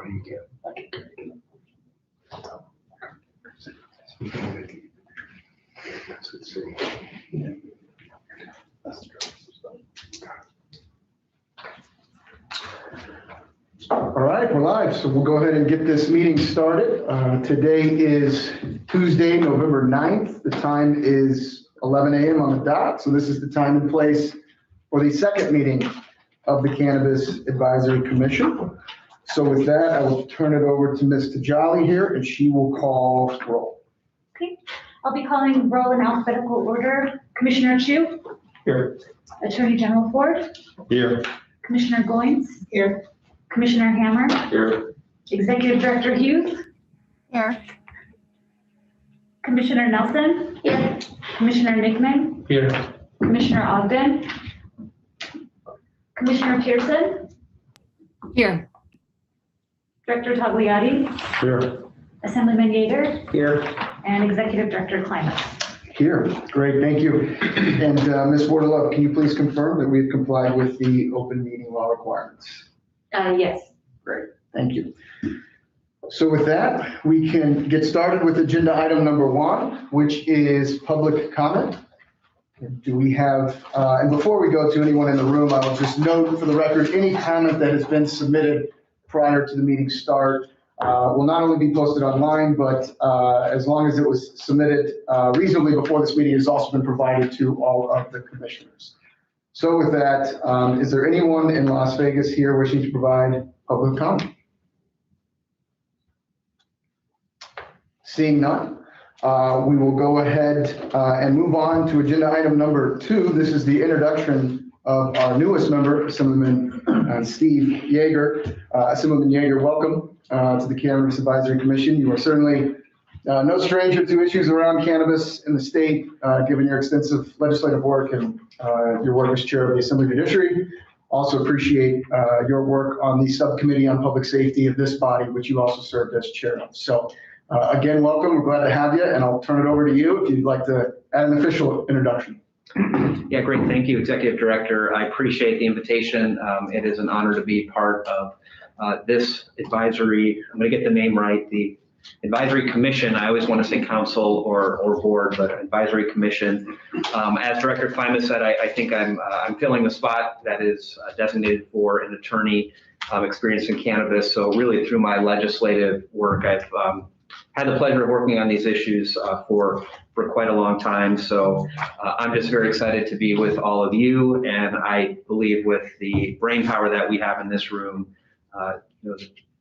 you get. That's what city. All right, we're live, so we'll go ahead and get this meeting started. Today is Tuesday, November 9th. The time is 11 a.m. on the dot, so this is the time and place for the second meeting of the Cannabis Advisory Commission. So with that, I will turn it over to Ms. Tajali here, and she will call roll. Okay, I'll be calling roll in alphabetical order. Commissioner Chu? Here. Attorney General Ford? Here. Commissioner Goins? Here. Commissioner Hammer? Here. Executive Director Hughes? Here. Commissioner Nelson? Here. Commissioner Nickman? Here. Commissioner Ogden? Commissioner Pearson? Here. Director Tagliati? Here. Assemblyman Yeager? Here. And Executive Director Klimas. Here. Great, thank you. And Ms. Wardelove, can you please confirm that we've complied with the open meeting law requirements? Yes. Great, thank you. So with that, we can get started with agenda item number 1, which is public comment. Do we have, and before we go to anyone in the room, I will just note for the record, any comment that has been submitted prior to the meeting start will not only be posted online, but as long as it was submitted reasonably before this meeting, has also been provided to all of the commissioners. So with that, is there anyone in Las Vegas here wishing to provide public comment? Seeing none, we will go ahead and move on to agenda item number 2. This is the introduction of our newest member, Assemblyman Steve Yeager. Assemblyman Yeager, welcome to the Cannabis Advisory Commission. You are certainly no stranger to issues around cannabis in the state, given your extensive legislative work and your work as chair of the Assembly Judiciary. Also appreciate your work on the subcommittee on public safety of this body, which you also served as chair of. So again, welcome. We're glad to have you, and I'll turn it over to you if you'd like to add an official introduction. Yeah, great. Thank you, Executive Director. I appreciate the invitation. It is an honor to be part of this advisory. I'm going to get the name right. The Advisory Commission. I always want to say council or board, but Advisory Commission. As Director Klimas said, I think I'm filling the spot that is designated for an attorney experienced in cannabis. So really, through my legislative work, I've had the pleasure of working on these issues for quite a long time. So I'm just very excited to be with all of you, and I believe with the brain power that we have in this room,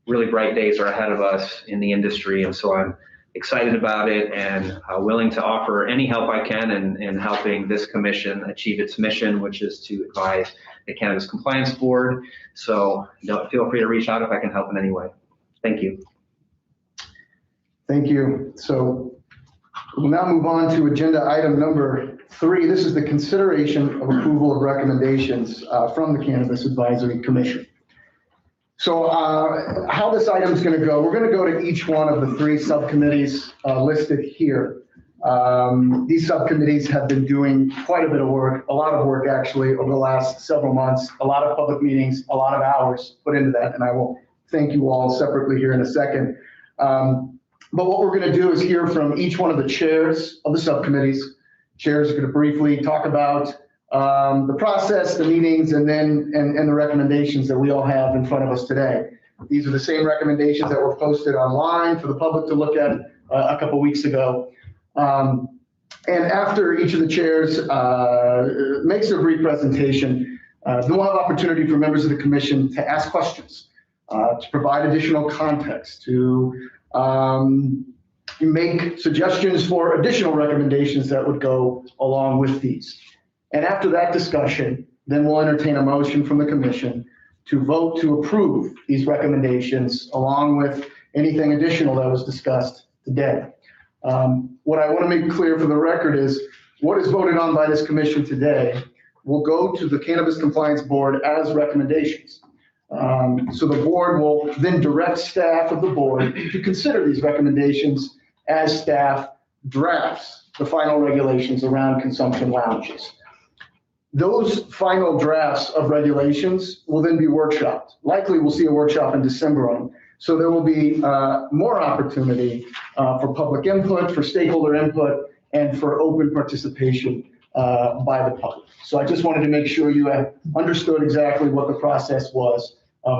really bright days are ahead of us in the industry, and so I'm excited about it and willing to offer any help I can in helping this commission achieve its mission, which is to advise the Cannabis Compliance Board. So feel free to reach out if I can help in any way. Thank you. Thank you. So we'll now move on to agenda item number 3. This is the consideration of approval of recommendations from the Cannabis Advisory Commission. So how this item is going to go, we're going to go to each one of the 3 subcommittees listed here. These subcommittees have been doing quite a bit of work, a lot of work actually, over the last several months, a lot of public meetings, a lot of hours put into that, and I will thank you all separately here in a second. But what we're going to do is hear from each one of the chairs of the subcommittees. Chairs are going to briefly talk about the process, the meetings, and the recommendations that we all have in front of us today. These are the same recommendations that were posted online for the public to look at a couple weeks ago. And after each of the chairs makes their brief presentation, then we'll have opportunity for members of the commission to ask questions, to provide additional context, to make suggestions for additional recommendations that would go along with these. And after that discussion, then we'll entertain a motion from the commission to vote to approve these recommendations along with anything additional that was discussed today. What I want to make clear for the record is what is voted on by this commission today will go to the Cannabis Compliance Board as recommendations. So the board will then direct staff of the board to consider these recommendations as staff drafts the final regulations around consumption lounges. Those final drafts of regulations will then be workshopped. Likely we'll see a workshop in December on. So there will be more opportunity for public input, for stakeholder input, and for open participation by the public. So I just wanted to make sure you had understood exactly what the process was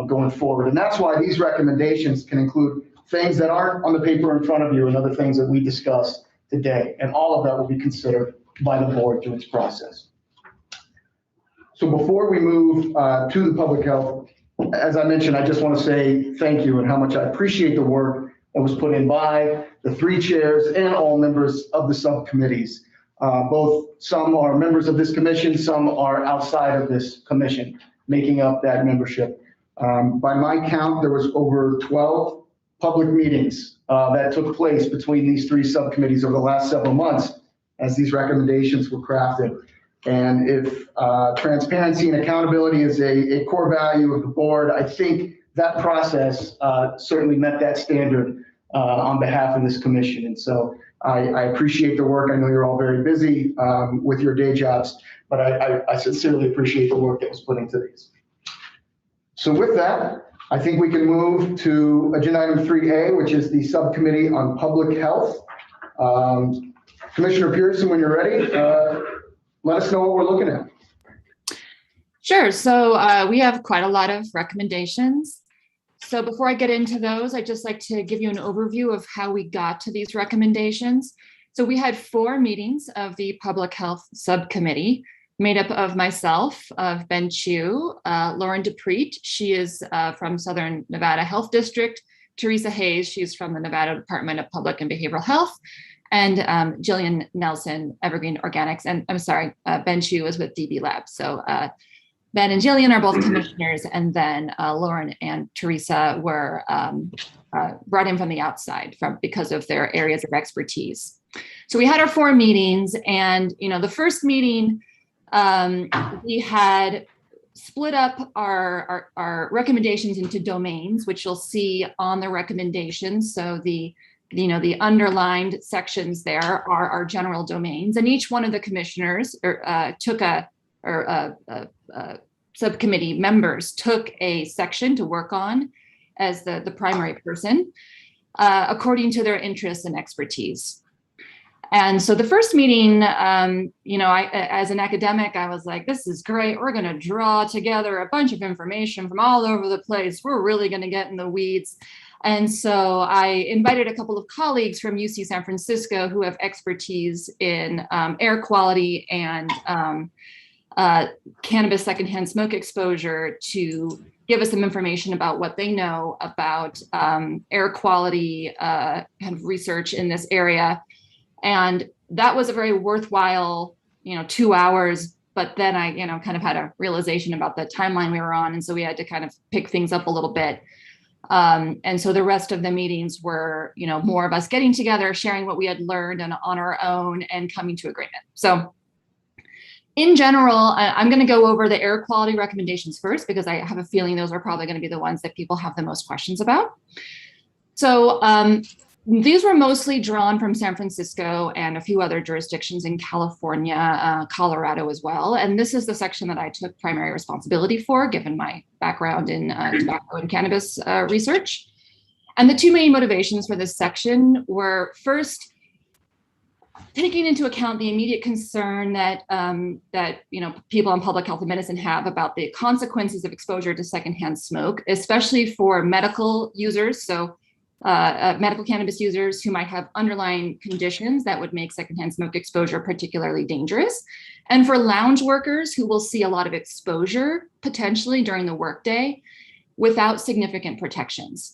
going forward. And that's why these recommendations can include things that aren't on the paper in front of you and other things that we discussed today. And all of that will be considered by the board through its process. So before we move to the public health, as I mentioned, I just want to say thank you and how much I appreciate the work that was put in by the 3 chairs and all members of the subcommittees. Both some are members of this commission, some are outside of this commission, making up that membership. By my count, there was over 12 public meetings that took place between these 3 subcommittees over the last several months as these recommendations were crafted. And if transparency and accountability is a core value of the board, I think that process certainly met that standard on behalf of this commission. And so I appreciate the work. I know you're all very busy with your day jobs, but I sincerely appreciate the work that was put into these. So with that, I think we can move to agenda item 3A, which is the subcommittee on public health. Commissioner Pearson, when you're ready, let us know what we're looking at. Sure. So we have quite a lot of recommendations. So before I get into those, I'd just like to give you an overview of how we got to these recommendations. So we had 4 meetings of the Public Health Subcommittee made up of myself, of Ben Chu, Lauren DePreet, she is from Southern Nevada Health District, Teresa Hayes, she's from the Nevada Department of Public and Behavioral Health, and Jillian Nelson, Evergreen Organics, and I'm sorry, Ben Chu is with DB Labs. So Ben and Jillian are both commissioners, and then Lauren and Teresa were brought in from the outside because of their areas of expertise. So we had our 4 meetings, and the first meeting, we had split up our recommendations into domains, which you'll see on the recommendations. So the underlined sections there are our general domains, and each one of the commissioners subcommittee members took a section to work on as the primary person, according to their interests and expertise. And so the first meeting, as an academic, I was like, this is great. We're going to draw together a bunch of information from all over the place. We're really going to get in the weeds. And so I invited a couple of colleagues from UC San Francisco who have expertise in air quality and cannabis secondhand smoke exposure to give us some information about what they know about air quality kind of research in this area. And that was a very worthwhile, 2 hours. But then I, kind of had a realization about the timeline we were on. And so we had to kind of pick things up a little bit. And so the rest of the meetings were, more of us getting together, sharing what we had learned and on our own and coming to agreement. So in general, I'm going to go over the air quality recommendations first, because I have a feeling those are probably going to be the ones that people have the most questions about. So these were mostly drawn from San Francisco and a few other jurisdictions in California, Colorado as well. And this is the section that I took primary responsibility for, given my background in tobacco and cannabis research. And the 2 main motivations for this section were, first, taking into account the immediate concern that people in public health and medicine have about the consequences of exposure to secondhand smoke, especially for medical users. So medical cannabis users who might have underlying conditions that would make secondhand smoke exposure particularly dangerous. And for lounge workers who will see a lot of exposure potentially during the workday without significant protections.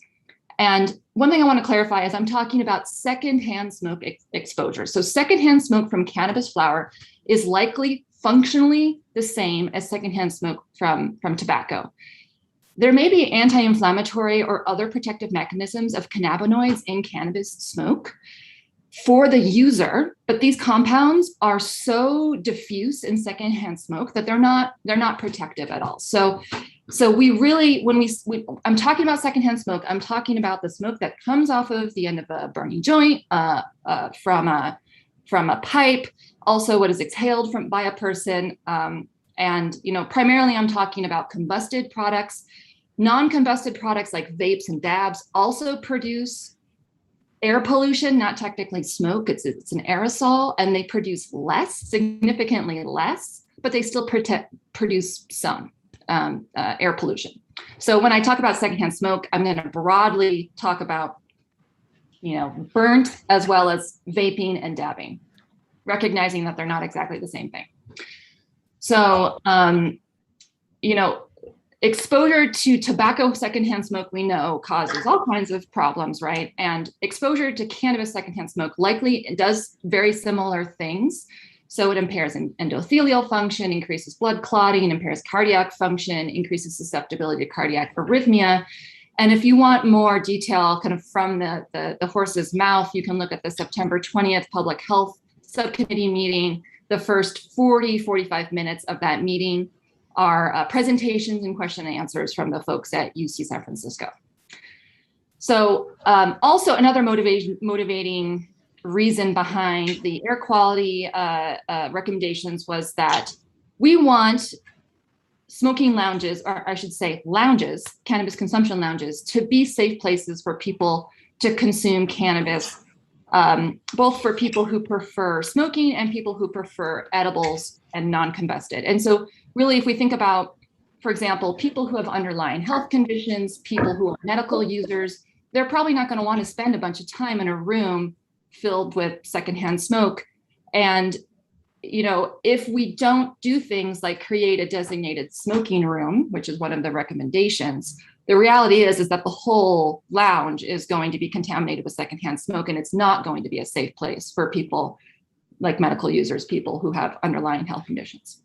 And one thing I want to clarify is I'm talking about secondhand smoke exposure. So secondhand smoke from cannabis flower is likely functionally the same as secondhand smoke from tobacco. There may be anti-inflammatory or other protective mechanisms of cannabinoids in cannabis smoke for the user, but these compounds are so diffuse in secondhand smoke that they're not protective at all. So we really, I'm talking about secondhand smoke, I'm talking about the smoke that comes off of the end of a burning joint, from a pipe, also what is exhaled by a person, and primarily I'm talking about combusted products Non-combusted products like vapes and dabs also produce air pollution, not technically smoke, it's an aerosol, and they produce less, significantly less, but they still produce some air pollution. So when I talk about secondhand smoke, I'm going to broadly talk about, burnt as well as vaping and dabbing, recognizing that they're not exactly the same thing. So, exposure to tobacco secondhand smoke, we know, causes all kinds of problems, right? And exposure to cannabis secondhand smoke likely does very similar things. So it impairs endothelial function, increases blood clotting, impairs cardiac function, increases susceptibility to cardiac arrhythmia. And if you want more detail kind of from the horse's mouth, you can look at the September 20th Public Health Subcommittee meeting. The first 45 minutes of that meeting are presentations and question and answers from the folks at UC San Francisco. So also another motivating reason behind the air quality recommendations was that we want smoking lounges, or I should say lounges, cannabis consumption lounges, to be safe places for people to consume cannabis, both for people who prefer smoking and people who prefer edibles and non-combusted. And so really, if we think about, for example, people who have underlying health conditions, people who are medical users, they're probably not going to want to spend a bunch of time in a room filled with secondhand smoke. And, if we don't do things like create a designated smoking room, which is one of the recommendations, the reality is that the whole lounge is going to be contaminated with secondhand smoke, and it's not going to be a safe place for people like medical users, people who have underlying health conditions.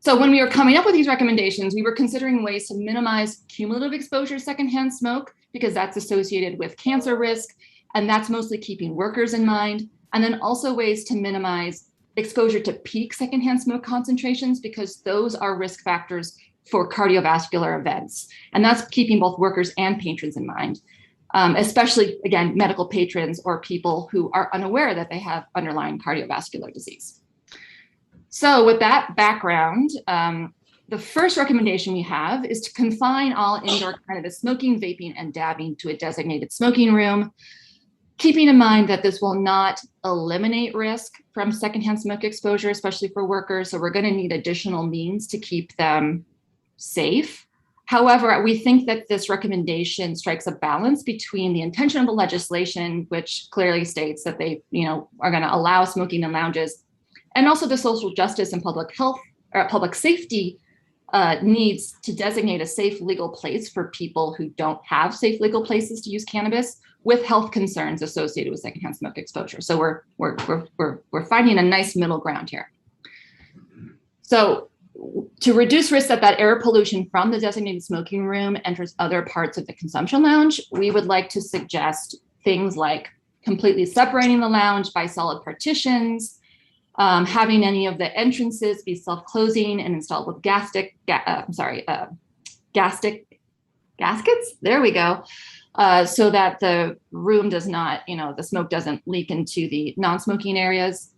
So when we were coming up with these recommendations, we were considering ways to minimize cumulative exposure to secondhand smoke, because that's associated with cancer risk, and that's mostly keeping workers in mind. And then also ways to minimize exposure to peak secondhand smoke concentrations, because those are risk factors for cardiovascular events. And that's keeping both workers and patrons in mind, especially, again, medical patrons or people who are unaware that they have underlying cardiovascular disease. So with that background, the first recommendation we have is to confine all indoor cannabis smoking, vaping, and dabbing to a designated smoking room, keeping in mind that this will not eliminate risk from secondhand smoke exposure, especially for workers. So we're going to need additional means to keep them safe. However, we think that this recommendation strikes a balance between the intention of the legislation, which clearly states that they, are going to allow smoking in lounges, and also the social justice and public health or public safety needs to designate a safe legal place for people who don't have safe legal places to use cannabis, with health concerns associated with secondhand smoke exposure. So we're finding a nice middle ground here. So to reduce risk that air pollution from the designated smoking room enters other parts of the consumption lounge, we would like to suggest things like completely separating the lounge by solid partitions, having any of the entrances be self-closing and installed with gaskets. There we go. So that the room does not, the smoke doesn't leak into the non-smoking areas.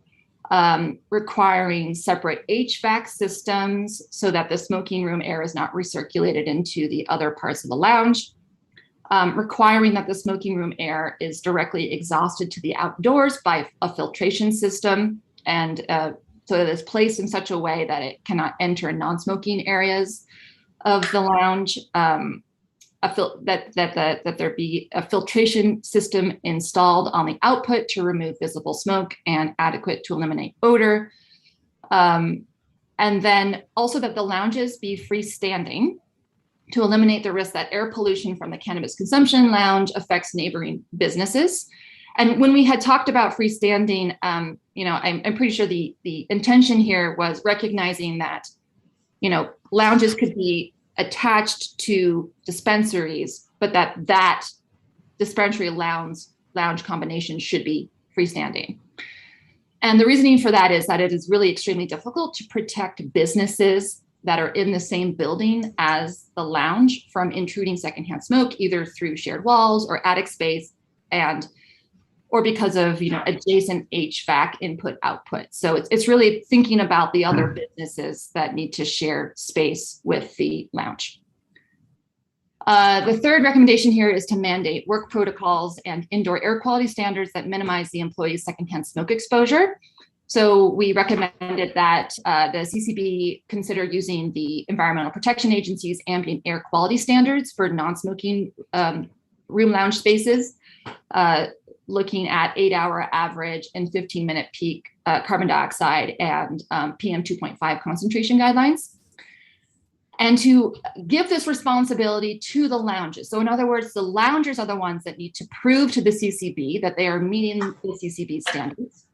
Requiring separate HVAC systems so that the smoking room air is not recirculated into the other parts of the lounge. Requiring that the smoking room air is directly exhausted to the outdoors by a filtration system, and so that it's placed in such a way that it cannot enter non-smoking areas of the lounge. That there be a filtration system installed on the output to remove visible smoke and adequate to eliminate odor. And then also that the lounges be freestanding to eliminate the risk that air pollution from the cannabis consumption lounge affects neighboring businesses. And when we had talked about freestanding, I'm pretty sure the intention here was recognizing that, lounges could be attached to dispensaries, but that dispensary lounge combination should be freestanding. And the reasoning for that is that it is really extremely difficult to protect businesses that are in the same building as the lounge from intruding secondhand smoke, either through shared walls or attic space, or because of adjacent HVAC input output. So it's really thinking about the other businesses that need to share space with the lounge. The third recommendation here is to mandate work protocols and indoor air quality standards that minimize the employee's secondhand smoke exposure. So we recommended that the CCB consider using the Environmental Protection Agency's ambient air quality standards for non-smoking room lounge spaces, looking at 8-hour average and 15-minute peak carbon dioxide and PM 2.5 concentration guidelines. And to give this responsibility to the lounges. So in other words, the loungers are the ones that need to prove to the CCB that they are meeting the CCB standards.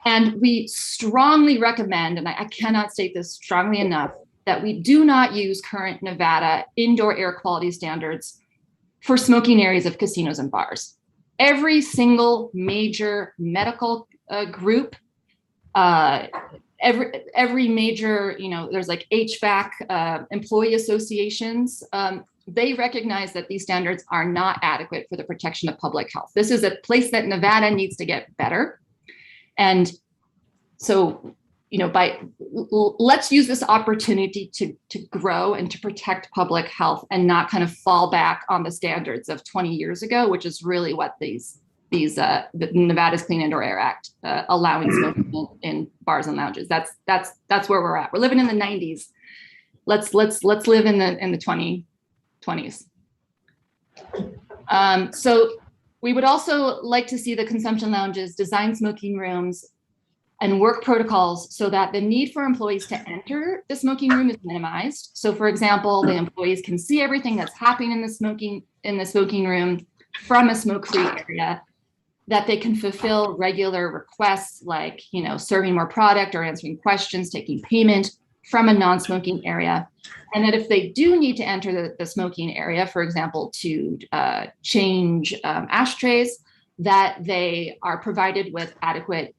And we strongly recommend, and I cannot state this strongly enough, that we do not use current Nevada indoor air quality standards for smoking areas of casinos and bars. Every single major medical group, every major, there's like HVAC employee associations, they recognize that these standards are not adequate for the protection of public health. This is a place that Nevada needs to get better. And so, let's use this opportunity to grow and to protect public health and not kind of fall back on the standards of 20 years ago, which is really what the Nevada's Clean Indoor Air Act allowing smoking in bars and lounges. That's where we're at. We're living in the 90s. Let's live in the 2020s. So we would also like to see the consumption lounges design smoking rooms and work protocols so that the need for employees to enter the smoking room is minimized. So for example, the employees can see everything that's happening in the smoking room from a smoke-free area, that they can fulfill regular requests like, serving more product or answering questions, taking payment from a non-smoking area. And that if they do need to enter the smoking area, for example, to change ashtrays, that they are provided with adequate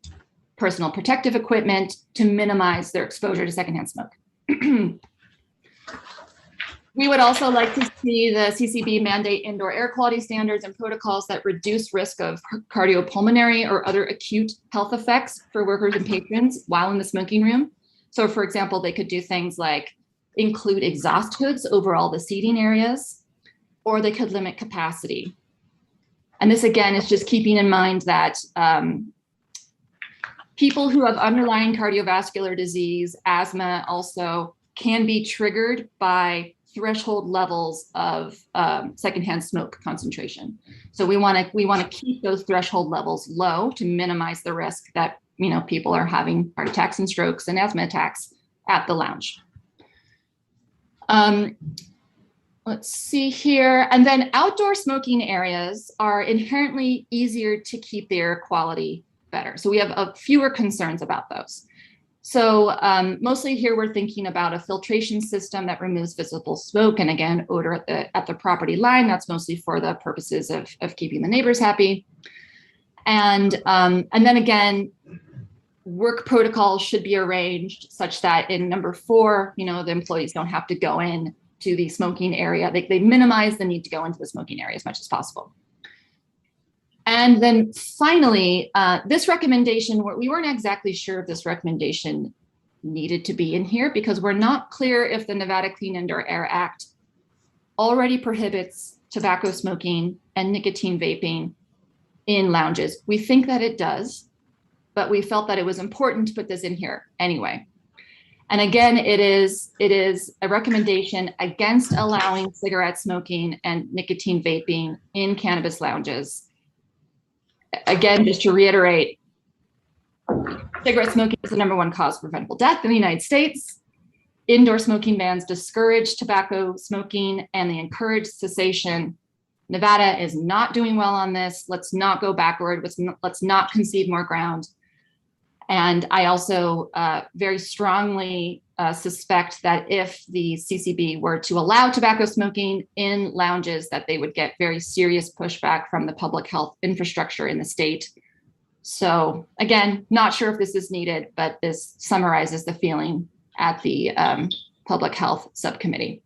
personal protective equipment to minimize their exposure to secondhand smoke. We would also like to see the CCB mandate indoor air quality standards and protocols that reduce risk of cardiopulmonary or other acute health effects for workers and patrons while in the smoking room. So for example, they could do things like include exhaust hoods over all the seating areas, or they could limit capacity. And this again is just keeping in mind that people who have underlying cardiovascular disease, asthma also can be triggered by threshold levels of secondhand smoke concentration. So we want to keep those threshold levels low to minimize the risk that people are having heart attacks and strokes and asthma attacks at the lounge. Let's see here. And then outdoor smoking areas are inherently easier to keep the air quality better. So we have fewer concerns about those. So mostly here we're thinking about a filtration system that removes visible smoke and again, odor at the property line. That's mostly for the purposes of keeping the neighbors happy. And then again, work protocols should be arranged such that in number 4, the employees don't have to go in to the smoking area. They minimize the need to go into the smoking area as much as possible. And then finally, this recommendation, we weren't exactly sure if this recommendation needed to be in here because we're not clear if the Nevada Clean Indoor Air Act already prohibits tobacco smoking and nicotine vaping in lounges. We think that it does, but we felt that it was important to put this in here anyway. And again, it is a recommendation against allowing cigarette smoking and nicotine vaping in cannabis lounges. Again, just to reiterate, cigarette smoking is the #1 cause of preventable death in the United States. Indoor smoking bans discourage tobacco smoking and they encourage cessation. Nevada is not doing well on this. Let's not go backward. Let's not concede more ground. And I also very strongly suspect that if the CCB were to allow tobacco smoking in lounges, that they would get very serious pushback from the public health infrastructure in the state. So again, not sure if this is needed, but this summarizes the feeling at the Public Health Subcommittee.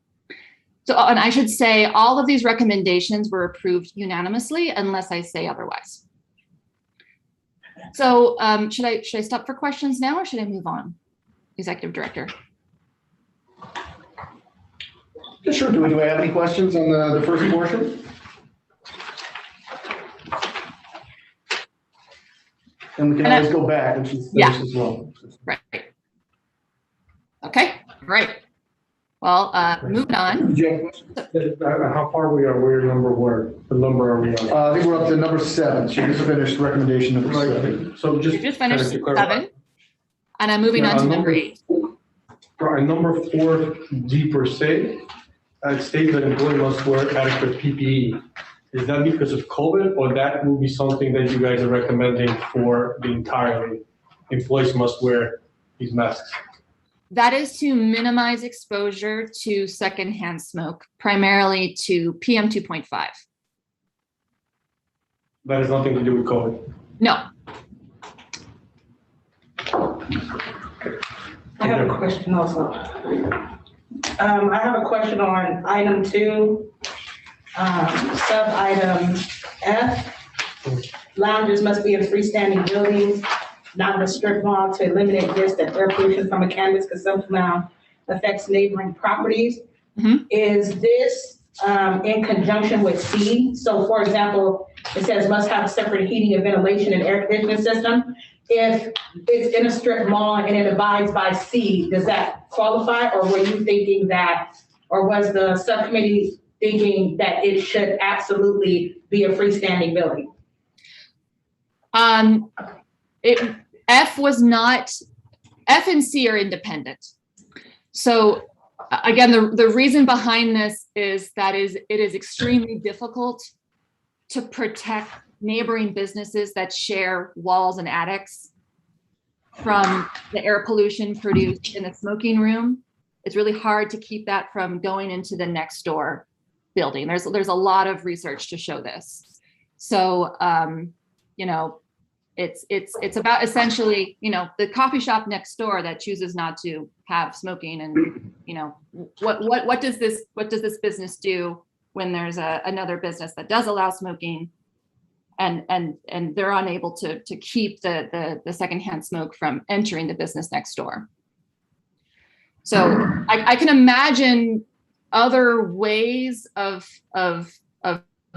So, and I should say all of these recommendations were approved unanimously unless I say otherwise. So should I stop for questions now or should I move on, Executive Director? Yeah, sure. Do I have any questions on the first portion? And we can always go back and she's finished as well. Right. Okay, great. Well, moving on. Jim, How far we are, where number where, the number are we on? I think we're up to number 7. She just finished recommendation number 7. So We just finished to clarify. 7, and I'm moving on to number 8. Right, number 4G per se, it states that employee must wear adequate PPE. Is that because of COVID, or that will be something that you guys are recommending for the entirely? Employees must wear these masks. That is to minimize exposure to secondhand smoke, primarily to PM 2.5. That has nothing to do with COVID. No. I have a question also. I have a question on item 2, sub-item F. Lounges must be in freestanding buildings, not restrict law to eliminate risk that air pollution from a cannabis consumption lounge affects neighboring properties. Mhm. Is this in conjunction with C? So for example, it says must have separate heating and ventilation and air conditioning system. If it's in a strip mall and it abides by C, does that qualify? Or were you thinking that, or was the subcommittee thinking that it should absolutely be a freestanding building? F was not, F and C are independent. So again, the reason behind this is that it is extremely difficult to protect neighboring businesses that share walls and attics from the air pollution produced in a smoking room. It's really hard to keep that from going into the next door building. There's a lot of research to show this. So, it's about essentially, the coffee shop next door that chooses not to have smoking, and what does this business do when there's another business that does allow smoking, and they're unable to keep the secondhand smoke from entering the business next door. So I can imagine other ways of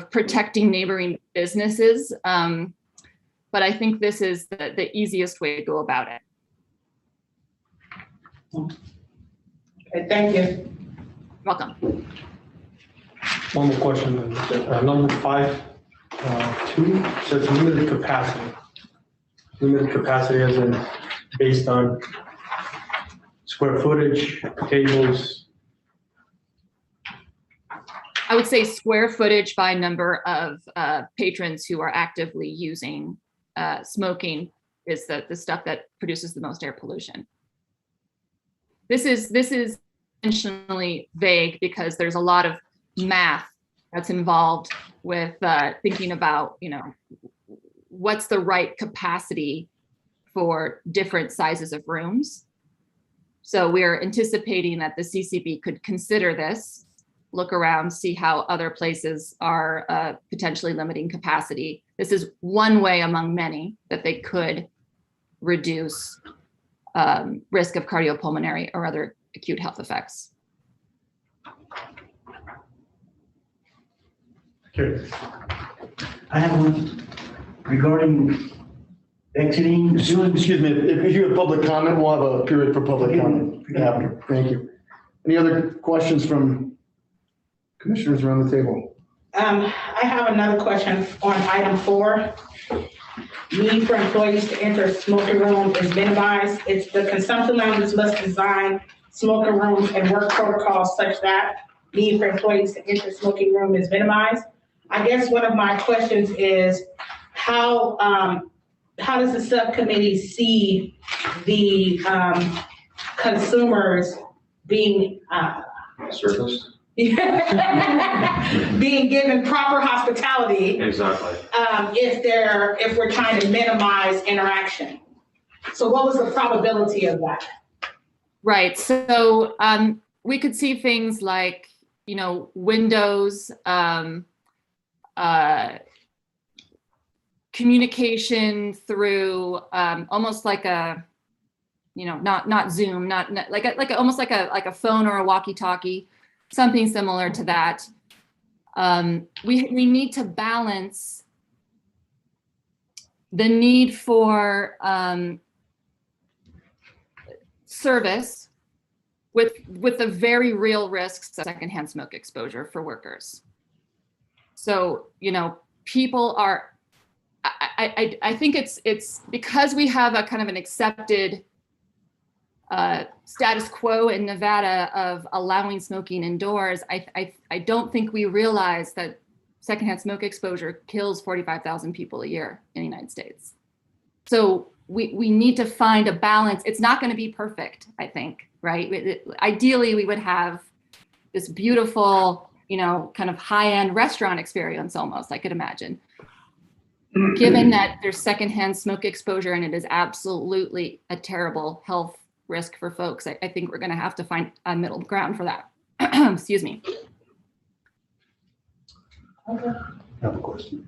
protecting neighboring businesses. But I think this is the easiest way to go about it. Okay, thank you. Welcome. One more question. Number 5, 2 says limited capacity. Limited capacity as in based on square footage, tables. I would say square footage by number of patrons who are actively using smoking is the stuff that produces the most air pollution. This is intentionally vague because there's a lot of math that's involved with thinking about, what's the right capacity for different sizes of rooms. So we're anticipating that the CCB could consider this, look around, see how other places are potentially limiting capacity. This is one way among many that they could reduce risk of cardiopulmonary or other acute health effects. Okay. I have one regarding exiting. Excuse me, if you have public comment, we'll have a period for public comment after. Thank you. Any other questions from commissioners around the table? I have another question on item 4. Need for employees to enter a smoking room is minimized. It's the consumption lounges must design smoking rooms and work protocols such that need for employees to enter smoking room is minimized. I guess one of my questions is how does the subcommittee see the consumers being Service. being given proper hospitality Exactly. if we're trying to minimize interaction? So what was the probability of that? Right. So we could see things like, windows, communication through almost like a, not Zoom, not like almost like a phone or a walkie-talkie, something similar to that. We need to balance the need for service with the very real risks of secondhand smoke exposure for workers. So, you know, people are, I think it's because we have a kind of an accepted status quo in Nevada of allowing smoking indoors. I don't think we realize that secondhand smoke exposure kills 45,000 people a year in the United States. So we need to find a balance. It's not going to be perfect, I think, right? Ideally, we would have this beautiful, you know, kind of high-end restaurant experience almost, I could imagine. Given that there's secondhand smoke exposure and it is absolutely a terrible health risk for folks, I think we're going to have to find a middle ground for that. Excuse me. I have a question.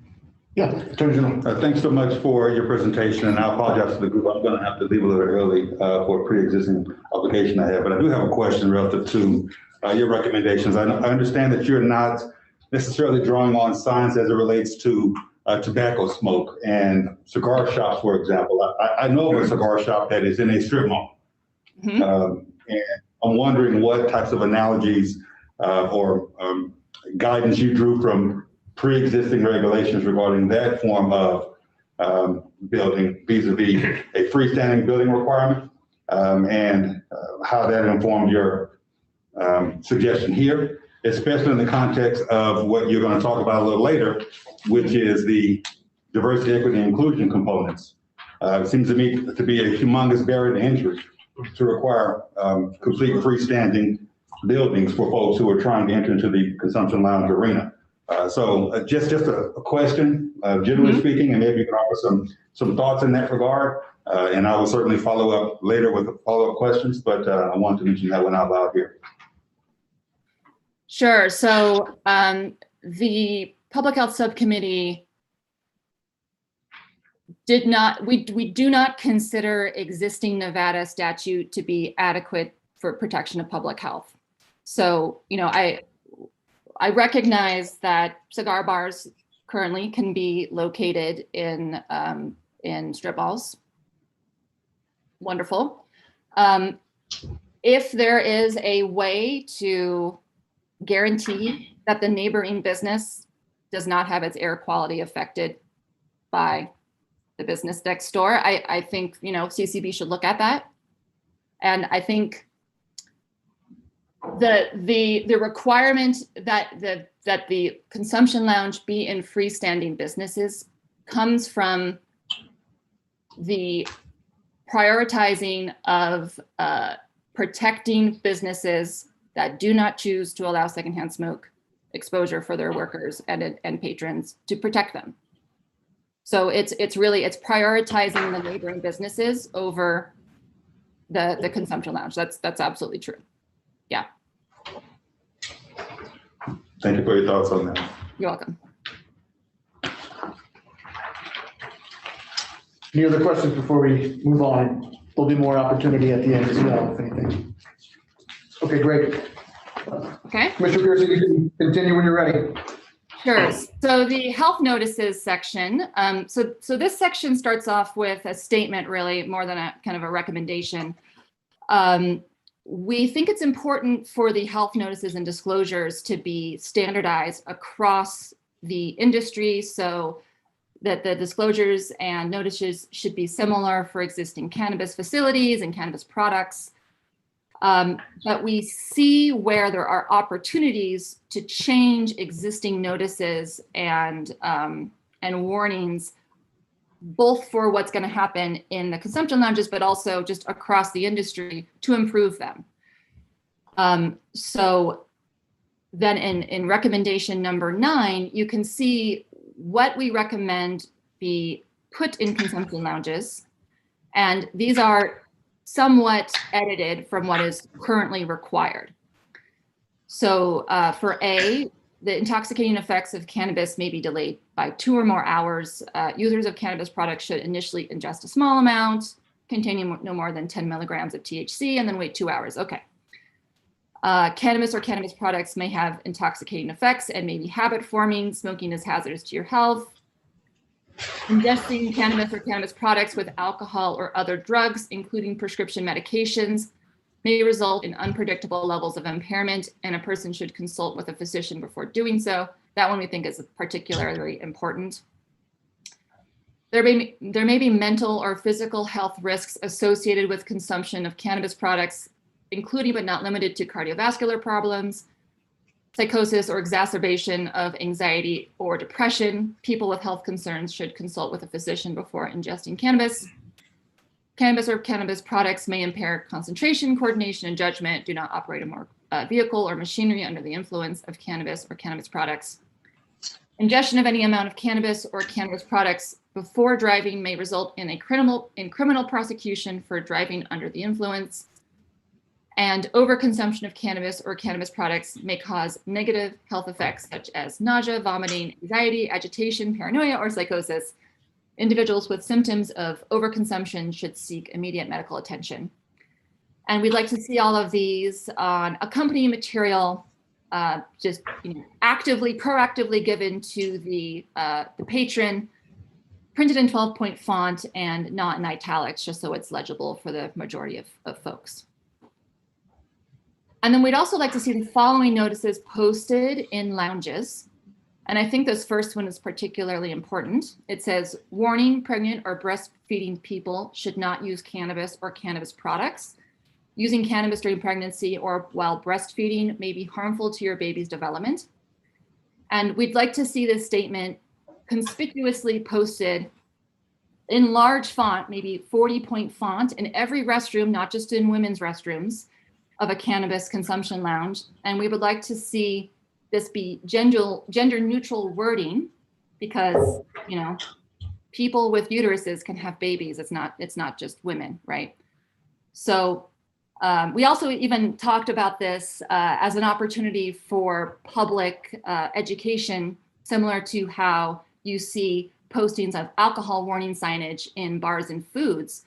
Yeah, Attorney General. Thanks so much for your presentation, and I apologize to the group. I'm going to have to leave a little early for a pre-existing obligation I have, but I do have a question relative to your recommendations. I understand that you're not necessarily drawing on signs as it relates to tobacco smoke and cigar shops, for example. I know of a cigar shop that is in a strip mall. And I'm wondering what types of analogies or guidance you drew from pre-existing regulations regarding that form of building vis-a-vis a freestanding building requirement, and how that informed your suggestion here, especially in the context of what you're going to talk about a little later, which is the diversity, equity, and inclusion components. It seems to me to be a humongous barrier to entry to require complete freestanding buildings for folks who are trying to enter into the consumption lounge arena. So just a question, generally speaking, and maybe you can offer some thoughts in that regard. And I will certainly follow up later with follow-up questions, but I wanted to mention that one out loud here. Sure. So the Public Health Subcommittee we do not consider existing Nevada statute to be adequate for protection of public health. So, you know, I recognize that cigar bars currently can be located in strip malls. Wonderful. If there is a way to guarantee that the neighboring business does not have its air quality affected by the business next door, I think, you know, CCB should look at that. And I think the requirement that the consumption lounge be in freestanding businesses comes from the prioritizing of protecting businesses that do not choose to allow secondhand smoke exposure for their workers and patrons, to protect them. So it's prioritizing the neighboring businesses over the consumption lounge. That's absolutely true. Yeah. Thank you for your thoughts on that. You're welcome. Any other questions before we move on? There'll be more opportunity at the end as well, if anything. Okay, great. Okay. Commissioner Pearson, you can continue when you're ready. Sure. So the health notices section. So this section starts off with a statement, really more than a kind of a recommendation. We think it's important for the health notices and disclosures to be standardized across the industry, so that the disclosures and notices should be similar for existing cannabis facilities and cannabis products. But we see where there are opportunities to change existing notices and warnings, both for what's going to happen in the consumption lounges, but also just across the industry to improve them. So then in recommendation number 9, you can see what we recommend be put in consumption lounges. And these are somewhat edited from what is currently required. So for A, the intoxicating effects of cannabis may be delayed by 2 or more hours. Users of cannabis products should initially ingest a small amount containing no more than 10 milligrams of THC and then wait 2 hours. Okay. Cannabis or cannabis products may have intoxicating effects and may be habit forming. Smoking is hazardous to your health. Ingesting cannabis or cannabis products with alcohol or other drugs, including prescription medications, may result in unpredictable levels of impairment, and a person should consult with a physician before doing so. That one we think is particularly important. There may be mental or physical health risks associated with consumption of cannabis products, including but not limited to cardiovascular problems, psychosis, or exacerbation of anxiety or depression. People with health concerns should consult with a physician before ingesting cannabis. Cannabis or cannabis products may impair concentration, coordination, and judgment. Do not operate a vehicle or machinery under the influence of cannabis or cannabis products. Ingestion of any amount of cannabis or cannabis products before driving may result in criminal prosecution for driving under the influence. And overconsumption of cannabis or cannabis products may cause negative health effects such as nausea, vomiting, anxiety, agitation, paranoia, or psychosis. Individuals with symptoms of overconsumption should seek immediate medical attention. And we'd like to see all of these on accompanying material, just proactively given to the patron, printed in 12-point font and not in italics, just so it's legible for the majority of folks. And then we'd also like to see the following notices posted in lounges. And I think this first one is particularly important. It says, warning, pregnant or breastfeeding people should not use cannabis or cannabis products. Using cannabis during pregnancy or while breastfeeding may be harmful to your baby's development. And we'd like to see this statement conspicuously posted in large font, maybe 40-point font, in every restroom, not just in women's restrooms, of a cannabis consumption lounge. And we would like to see this be gender neutral wording, because, you know, people with uteruses can have babies. It's not just women, right? So we also even talked about this as an opportunity for public education, similar to how you see postings of alcohol warning signage in bars and foods.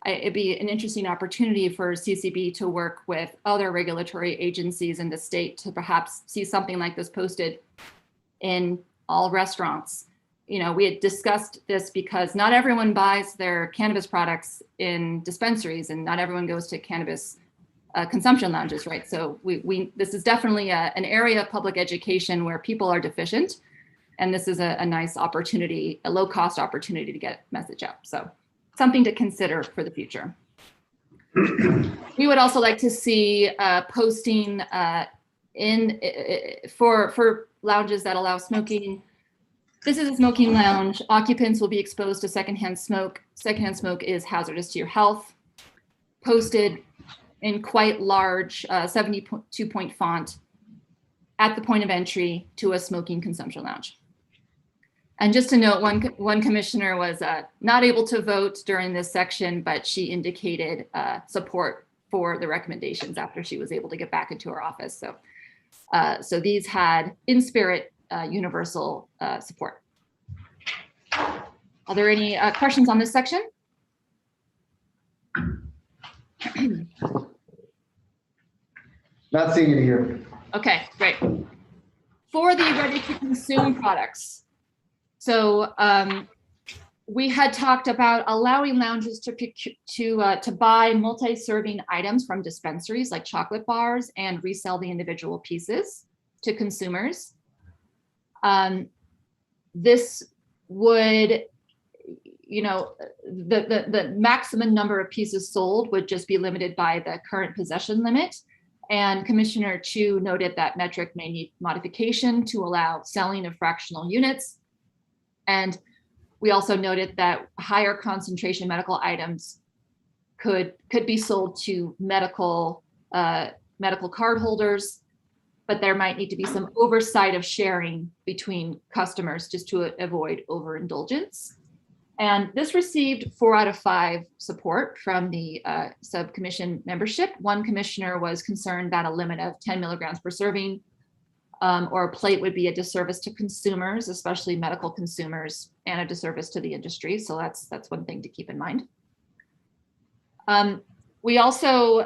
It'd be an interesting opportunity for CCB to work with other regulatory agencies in the state to perhaps see something like this posted in all restaurants. You know, we had discussed this because not everyone buys their cannabis products in dispensaries, and not everyone goes to cannabis consumption lounges, right? So this is definitely an area of public education where people are deficient, and this is a nice opportunity, a low-cost opportunity to get message out. So something to consider for the future. We would also like to see posting for lounges that allow smoking. This is a smoking lounge. Occupants will be exposed to secondhand smoke. Secondhand smoke is hazardous to your health. Posted in quite large 72-point font at the point of entry to a smoking consumption lounge. And just to note, one commissioner was not able to vote during this section, but she indicated support for the recommendations after she was able to get back into her office. So these had in spirit universal support. Are there any questions on this section? Not seeing it here. Okay, great. For the ready to consume products. So we had talked about allowing lounges to buy multi-serving items from dispensaries like chocolate bars and resell the individual pieces to consumers. This would, you know, the maximum number of pieces sold would just be limited by the current possession limit. And Commissioner Chu noted that metric may need modification to allow selling of fractional units. And we also noted that higher concentration medical items could be sold to medical card holders, but there might need to be some oversight of sharing between customers just to avoid overindulgence. And this received 4 out of 5 support from the subcommission membership. One commissioner was concerned that a limit of 10 milligrams per serving or a plate would be a disservice to consumers, especially medical consumers, and a disservice to the industry. So that's one thing to keep in mind. We also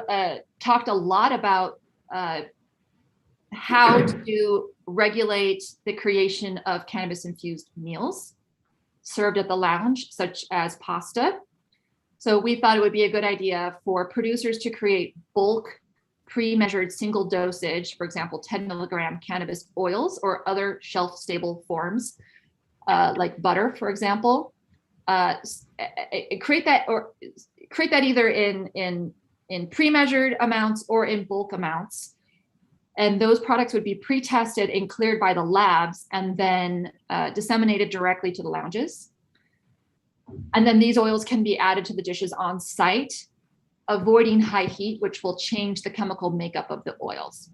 talked a lot about how to regulate the creation of cannabis-infused meals served at the lounge, such as pasta. So we thought it would be a good idea for producers to create bulk pre-measured single dosage, for example, 10 milligram cannabis oils or other shelf-stable forms, like butter, for example. Create that either in pre-measured amounts or in bulk amounts. And those products would be pre-tested and cleared by the labs and then disseminated directly to the lounges. And then these oils can be added to the dishes on site, avoiding high heat, which will change the chemical makeup of the oils.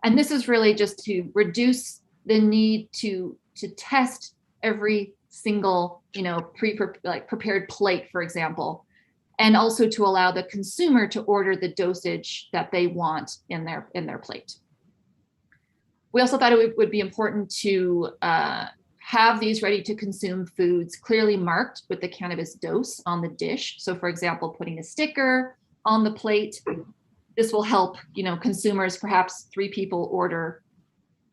And this is really just to reduce the need to test every single, prepared plate, for example, and also to allow the consumer to order the dosage that they want in their plate. We also thought it would be important to have these ready to consume foods clearly marked with the cannabis dose on the dish. So for example, putting a sticker on the plate. This will help, consumers, perhaps 3 people order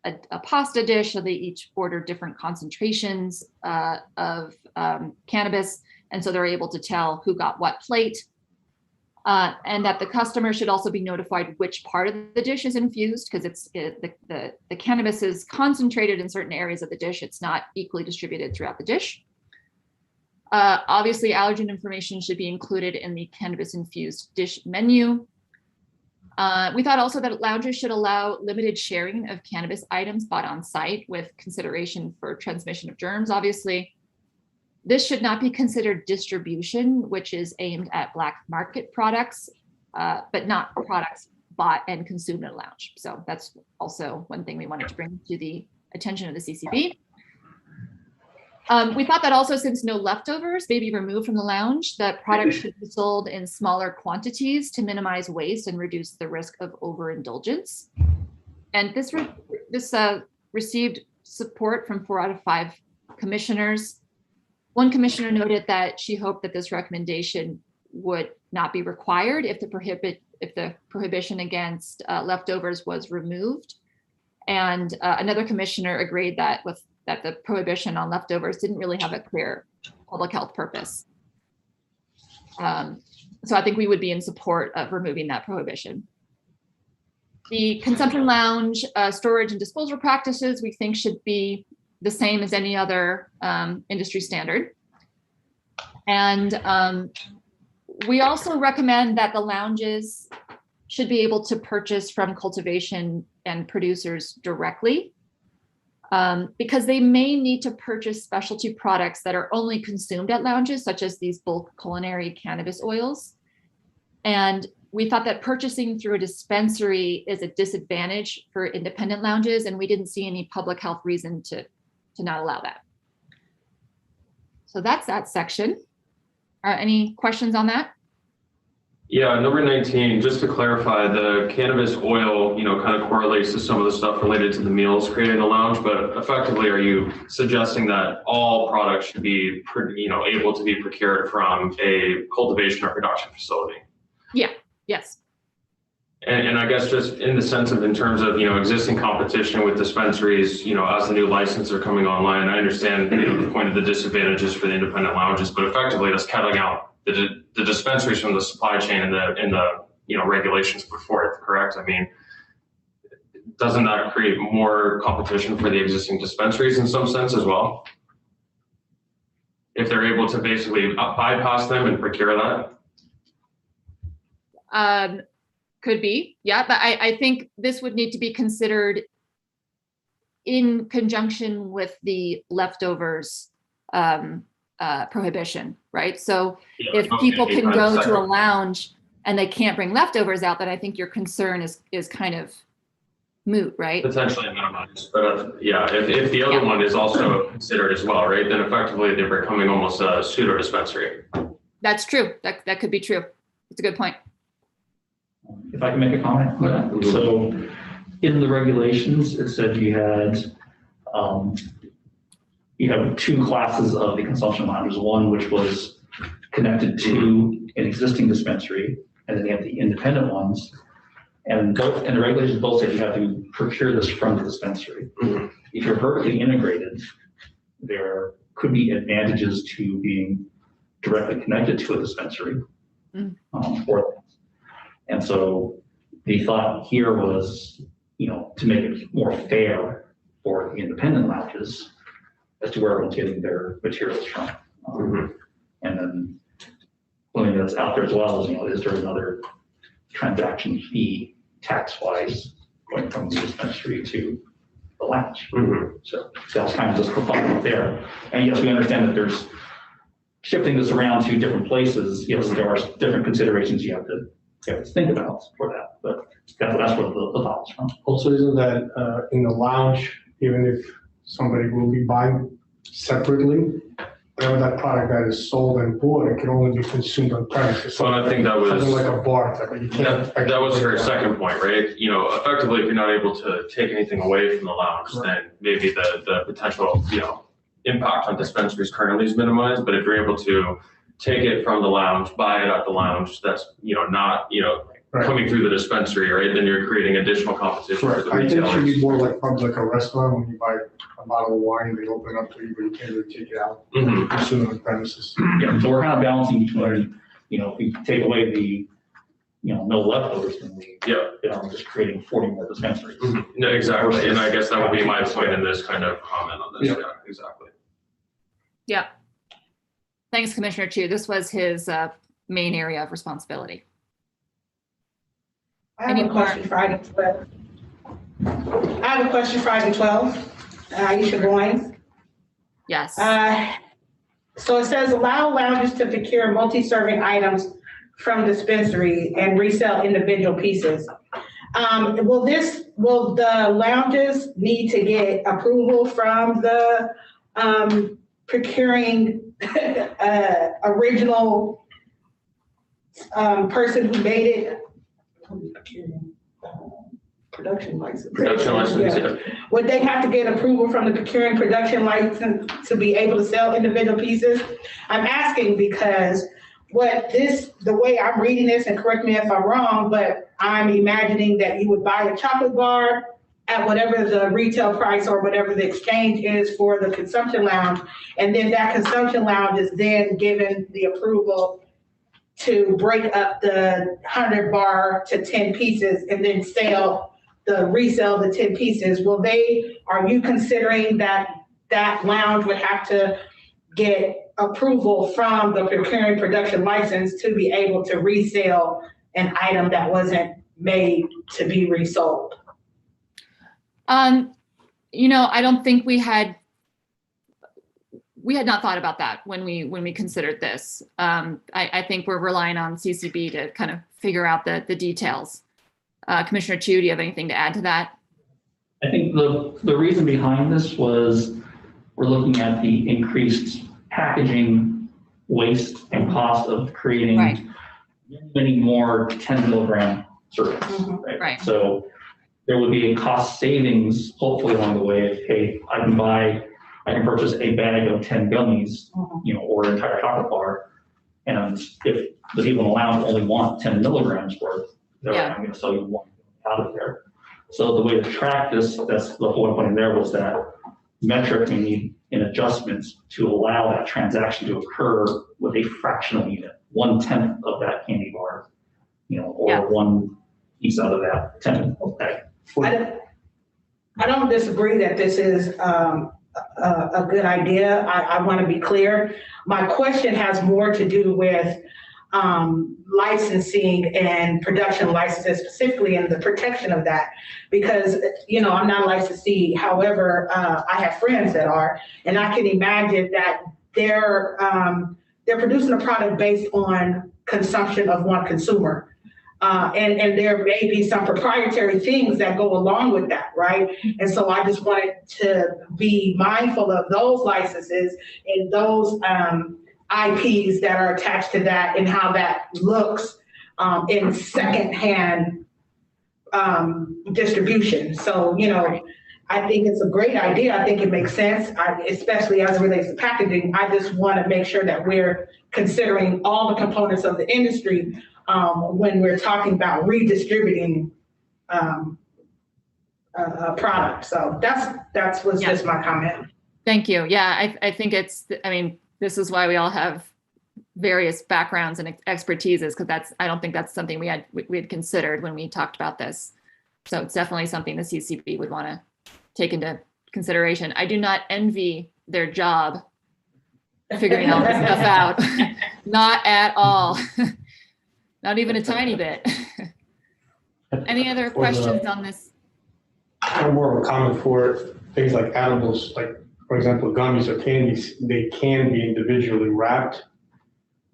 a pasta dish, so they each order different concentrations of cannabis. And so they're able to tell who got what plate. And that the customer should also be notified which part of the dish is infused, because the cannabis is concentrated in certain areas of the dish. It's not equally distributed throughout the dish. Obviously, allergen information should be included in the cannabis-infused dish menu. We thought also that lounges should allow limited sharing of cannabis items bought on site with consideration for transmission of germs, obviously. This should not be considered distribution, which is aimed at black market products, but not products bought and consumed in a lounge. So that's also one thing we wanted to bring to the attention of the CCB. We thought that also, since no leftovers may be removed from the lounge, that products should be sold in smaller quantities to minimize waste and reduce the risk of overindulgence. And this received support from 4 out of 5 commissioners. One commissioner noted that she hoped that this recommendation would not be required if the prohibition against leftovers was removed. And another commissioner agreed that the prohibition on leftovers didn't really have a clear public health purpose. So I think we would be in support of removing that prohibition. The consumption lounge storage and disposal practices we think should be the same as any other industry standard. And we also recommend that the lounges should be able to purchase from cultivation and producers directly, because they may need to purchase specialty products that are only consumed at lounges, such as these bulk culinary cannabis oils. And we thought that purchasing through a dispensary is a disadvantage for independent lounges, and we didn't see any public health reason to not allow that. So that's that section. Any questions on that? Yeah, number 19, just to clarify, the cannabis oil, kind of correlates to some of the stuff related to the meals created in the lounge, but effectively, are you suggesting that all products should be, able to be procured from a cultivation or production facility? Yeah, yes. And I guess just in the sense of, in terms of, existing competition with dispensaries, as the new licenses are coming online, I understand, the point of the disadvantages for the independent lounges, but effectively that's cutting out the dispensaries from the supply chain and the regulations before it, correct? I mean, doesn't that create more competition for the existing dispensaries in some sense as well? If they're able to basically bypass them and procure that? Could be, yeah, but I think this would need to be considered in conjunction with the leftovers prohibition, right? So if people can go to a lounge and they can't bring leftovers out, then I think your concern is kind of moot, right? Potentially minimized, but yeah, if the other one is also considered as well, right, then effectively they're becoming almost a pseudo dispensary. That's true. That could be true. It's a good point. If I can make a comment. Yeah. So in the regulations, it said you have 2 classes of the consumption lounges, one which was connected to an existing dispensary, and then you have the independent ones. And the regulations both say you have to procure this from the dispensary. Mhm. If you're vertically integrated, there could be advantages to being directly connected to a dispensary. For that. And so the thought here was, to make it more fair for the independent lounges as to where everyone's getting their materials from. And then something that's out there as well is, is there another transaction fee tax-wise going from the dispensary to the lounge? So that's kind of just the thought there. And yes, we understand that there's shifting this around to different places. Yes, there are different considerations you have to think about for that, but that's where the thought was from. Also, isn't that in the lounge, even if somebody will be buying separately, that product that is sold and bought, it can only be consumed on premises. So I think that was something like a bar type, you can't. that was her second point, right? Effectively, if you're not able to take anything away from the lounge, then maybe the potential, impact on dispensaries currently is minimized. But if you're able to take it from the lounge, buy it at the lounge, that's not coming through the dispensary, right? Then you're creating additional competition for the I think it retailers. should be more like probably like a restaurant when you buy a bottle of wine, they open up to you, but you can't really take it out. Consume it on premises. Yeah, so we're kind of balancing between, if we take away the, no leftovers, then we, just creating 40 more dispensaries. No, exactly. And I guess that would be my point in this kind of comment on this. Yeah, exactly. Yeah. Thanks, Commissioner Chu. This was his main area of responsibility. I have a question for item 12. Aisha Goins. Yes. So it says allow lounges to procure multi-serving items from dispensary and resell individual pieces. Will the lounges need to get approval from the procuring original person who made it? Production license. Production license, yeah. Would they have to get approval from the procuring production license to be able to sell individual pieces? I'm asking because the way I'm reading this, and correct me if I'm wrong, but I'm imagining that you would buy a chocolate bar at whatever the retail price or whatever the exchange is for the consumption lounge, and then that consumption lounge is then given the approval to break up the 100 bar to 10 pieces and then resell the 10 pieces. Are you considering that lounge would have to get approval from the procuring production license to be able to resell an item that wasn't made to be resold? I don't think we had not thought about that when we considered this. I think we're relying on CCB to kind of figure out the details. Commissioner Chu, do you have anything to add to that? I think the reason behind this was we're looking at the increased packaging waste and cost of creating many more 10 milligram servings. Right? So there would be a cost savings, hopefully along the way, if, hey, I can purchase a bag of 10 gummies, or an entire chocolate bar. And if the people in the lounge only want 10 milligrams worth, I'm going to sell you one out of there. So the way to track this, that's the whole point there, was that metric we need in adjustments to allow that transaction to occur with a fractional unit, 1/10 of that candy bar, or one piece out of that 10 bag. I don't disagree that this is a good idea. I want to be clear. My question has more to do with licensing and production licenses, specifically in the protection of that, because I'm not a licensee. However, I have friends that are, and I can imagine that they're producing a product based on consumption of one consumer. And there may be some proprietary things that go along with that, right? And so I just wanted to be mindful of those licenses and those IPs that are attached to that and how that looks in secondhand distribution. So, I think it's a great idea. I think it makes sense, especially as it relates to packaging. I just want to make sure that we're considering all the components of the industry when we're talking about redistributing product. So that was just my comment. Thank you. Yeah, I think I mean, this is why we all have various backgrounds and expertises, because I don't think that's something we had considered when we talked about this. So it's definitely something the CCB would want to take into consideration. I do not envy their job figuring all this stuff out. Not at all. Not even a tiny bit. Any other questions on this? More of a comment for things like edibles, like for example, gummies or candies, they can be individually wrapped.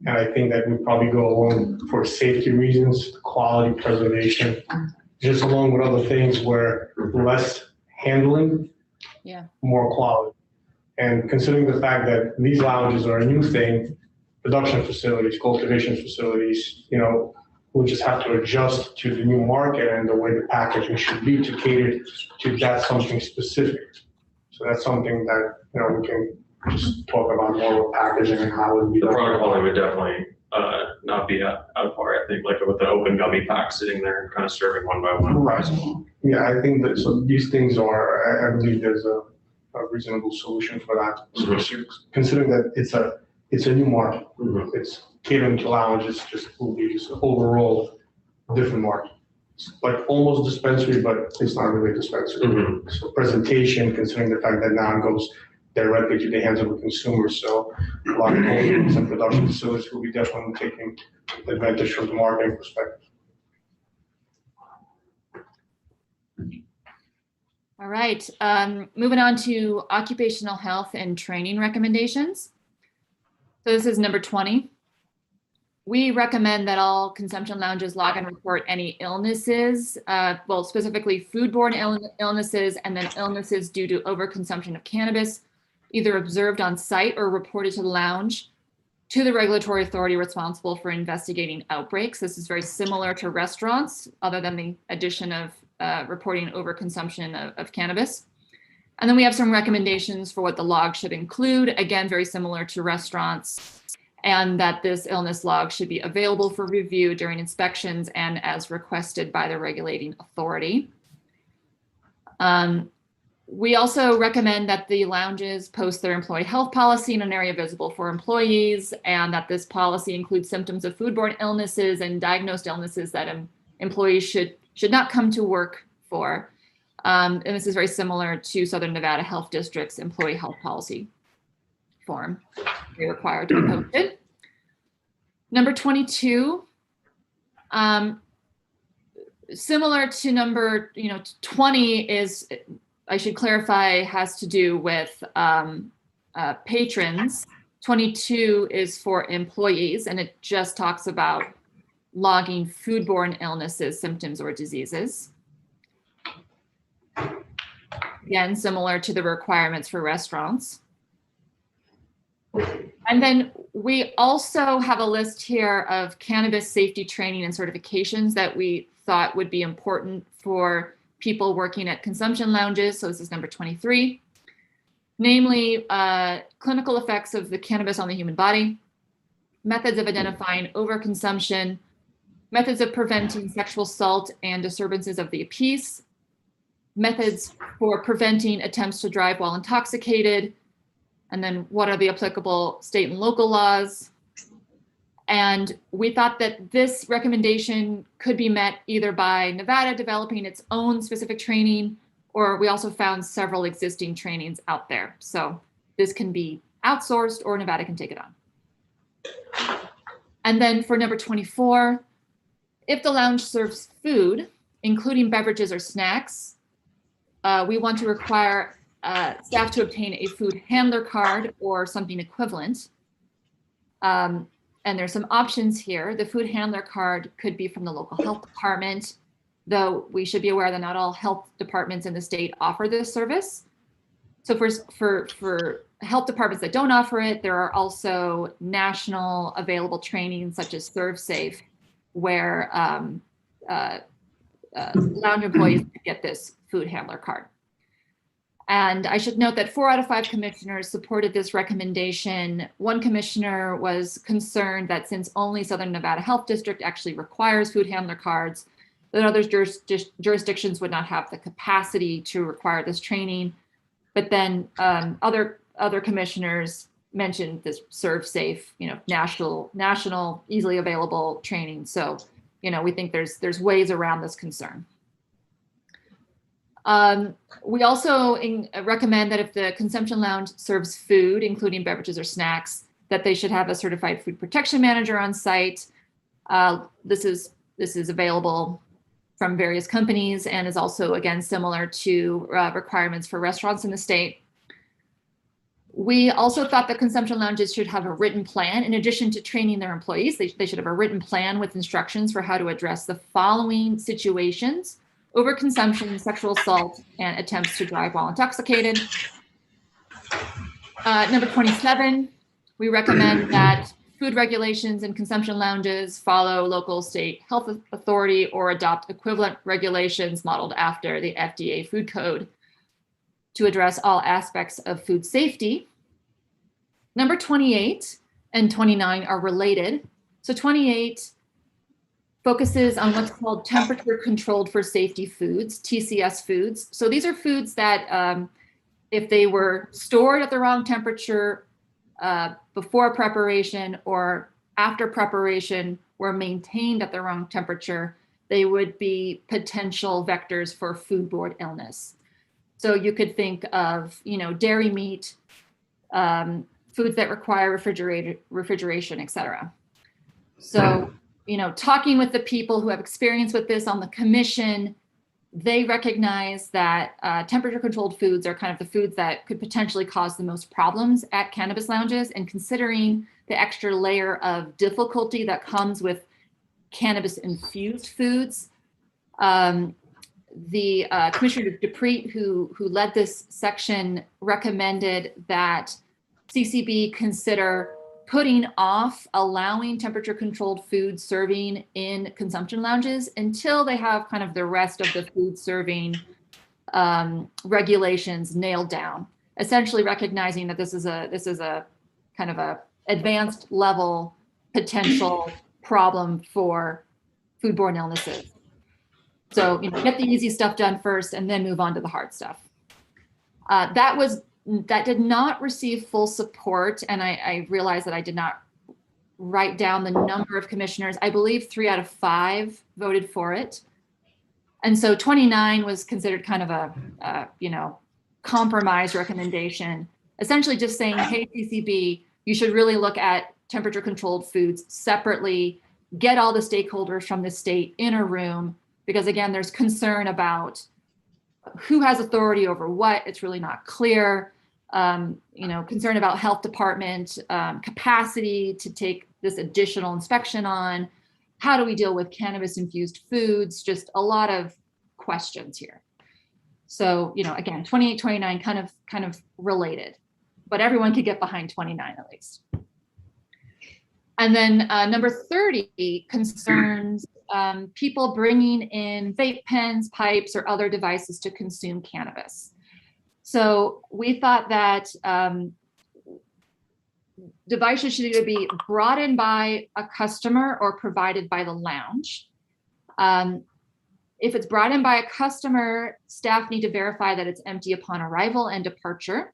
And I think that would probably go along for safety reasons, quality preservation, just along with other things where less handling, more quality. And considering the fact that these lounges are a new thing, production facilities, cultivation facilities, we'll just have to adjust to the new market and the way the packaging should be to cater to that something specific. So that's something that, we can just talk about more with packaging and how it would be. The product quality would definitely not be out of par. I think like with the open gummy pack sitting there and kind of serving one by one. Right. Yeah, I think that, so these things are, I believe there's a reasonable solution for that. Mm-hmm. Considering that it's a new market, it's catering to lounges, just will be just an overall different market. It's like almost dispensary, but it's not really a dispensary. Mm-hmm. So presentation, considering the fact that now it goes directly to the hands of the consumer. So a lot of holdings and production facilities will be definitely taking advantage from the marketing perspective. All right, moving on to occupational health and training recommendations. So this is number 20. We recommend that all consumption lounges log and report any illnesses, well, specifically foodborne illnesses, and then illnesses due to overconsumption of cannabis, either observed on site or reported to the lounge to the regulatory authority responsible for investigating outbreaks. This is very similar to restaurants, other than the addition of reporting overconsumption of cannabis. And then we have some recommendations for what the log should include. Again, very similar to restaurants, and that this illness log should be available for review during inspections and as requested by the regulating authority. We also recommend that the lounges post their employee health policy in an area visible for employees, and that this policy includes symptoms of foodborne illnesses and diagnosed illnesses that employees should not come to work for. And this is very similar to Southern Nevada Health District's employee health policy form. They're required to be posted. Number 22, similar to number 20 is, I should clarify, has to do with patrons. 22 is for employees, and it just talks about logging foodborne illnesses, symptoms, or diseases. Again, similar to the requirements for restaurants. And then we also have a list here of cannabis safety training and certifications that we thought would be important for people working at consumption lounges. So this is number 23. Namely, clinical effects of the cannabis on the human body, methods of identifying overconsumption, methods of preventing sexual assault and disturbances of the peace, methods for preventing attempts to drive while intoxicated, and then what are the applicable state and local laws. And we thought that this recommendation could be met either by Nevada developing its own specific training, or we also found several existing trainings out there. So this can be outsourced or Nevada can take it on. And then for number 24, if the lounge serves food, including beverages or snacks, we want to require staff to obtain a food handler card or something equivalent. And there's some options here. The food handler card could be from the local health department, though we should be aware that not all health departments in the state offer this service. So for health departments that don't offer it, there are also national available trainings such as ServeSafe, where lounge employees get this food handler card. And I should note that 4 out of 5 commissioners supported this recommendation. One commissioner was concerned that since only Southern Nevada Health District actually requires food handler cards, that other jurisdictions would not have the capacity to require this training. But then other commissioners mentioned this serve safe, national, easily available training. So, we think there's ways around this concern. We also recommend that if the consumption lounge serves food, including beverages or snacks, that they should have a certified food protection manager on site. This is available from various companies and is also, again, similar to requirements for restaurants in the state. We also thought that consumption lounges should have a written plan. In addition to training their employees, they should have a written plan with instructions for how to address the following situations: overconsumption, sexual assault, and attempts to drive while intoxicated. Number 27, we recommend that food regulations in consumption lounges follow local state health authority or adopt equivalent regulations modeled after the FDA food code to address all aspects of food safety. Number 28 and 29 are related. So 28 focuses on what's called temperature controlled for safety foods, TCS foods. So these are foods that if they were stored at the wrong temperature before preparation or after preparation were maintained at the wrong temperature, they would be potential vectors for foodborne illness. So you could think of, dairy meat, foods that require refrigeration, et cetera. So, talking with the people who have experience with this on the commission, they recognize that temperature-controlled foods are kind of the foods that could potentially cause the most problems at cannabis lounges, and considering the extra layer of difficulty that comes with cannabis-infused foods, the Commissioner Dupree, who led this section, recommended that CCB consider putting off allowing temperature-controlled food serving in consumption lounges until they have kind of the rest of the food serving regulations nailed down. Essentially recognizing that this is a kind of a advanced level potential problem for foodborne illnesses. So get the easy stuff done first and then move on to the hard stuff. That did not receive full support, and I realized that I did not write down the number of commissioners. I believe 3 out of 5 voted for it. And so 29 was considered kind of a compromise recommendation, essentially just saying, hey, CCB, you should really look at temperature controlled foods separately, get all the stakeholders from the state in a room, because again, there's concern about who has authority over what. It's really not clear. Concern about health department capacity to take this additional inspection on. How do we deal with cannabis infused foods? Just a lot of questions here. So, again, 28, 29 kind of related, but everyone could get behind 29 at least. And then number 30 concerns people bringing in vape pens, pipes, or other devices to consume cannabis. So we thought that devices should either be brought in by a customer or provided by the lounge. If it's brought in by a customer, staff need to verify that it's empty upon arrival and departure.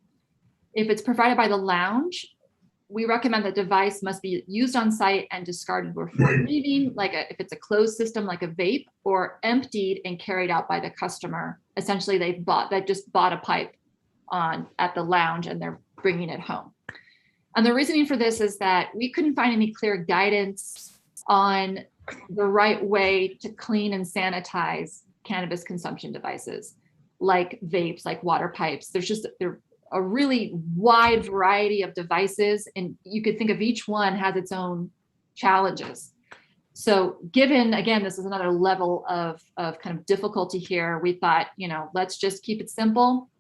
If it's provided by the lounge, we recommend the device must be used on site and discarded before leaving, if it's a closed system like a vape, or emptied and carried out by the customer. Essentially, they just bought a pipe at the lounge and they're bringing it home. And the reasoning for this is that we couldn't find any clear guidance on the right way to clean and sanitize cannabis consumption devices, like vapes, like water pipes. They're a really wide variety of devices, and you could think of each one has its own challenges. So given, again, this is another level of kind of difficulty here, we thought, let's just keep it simple.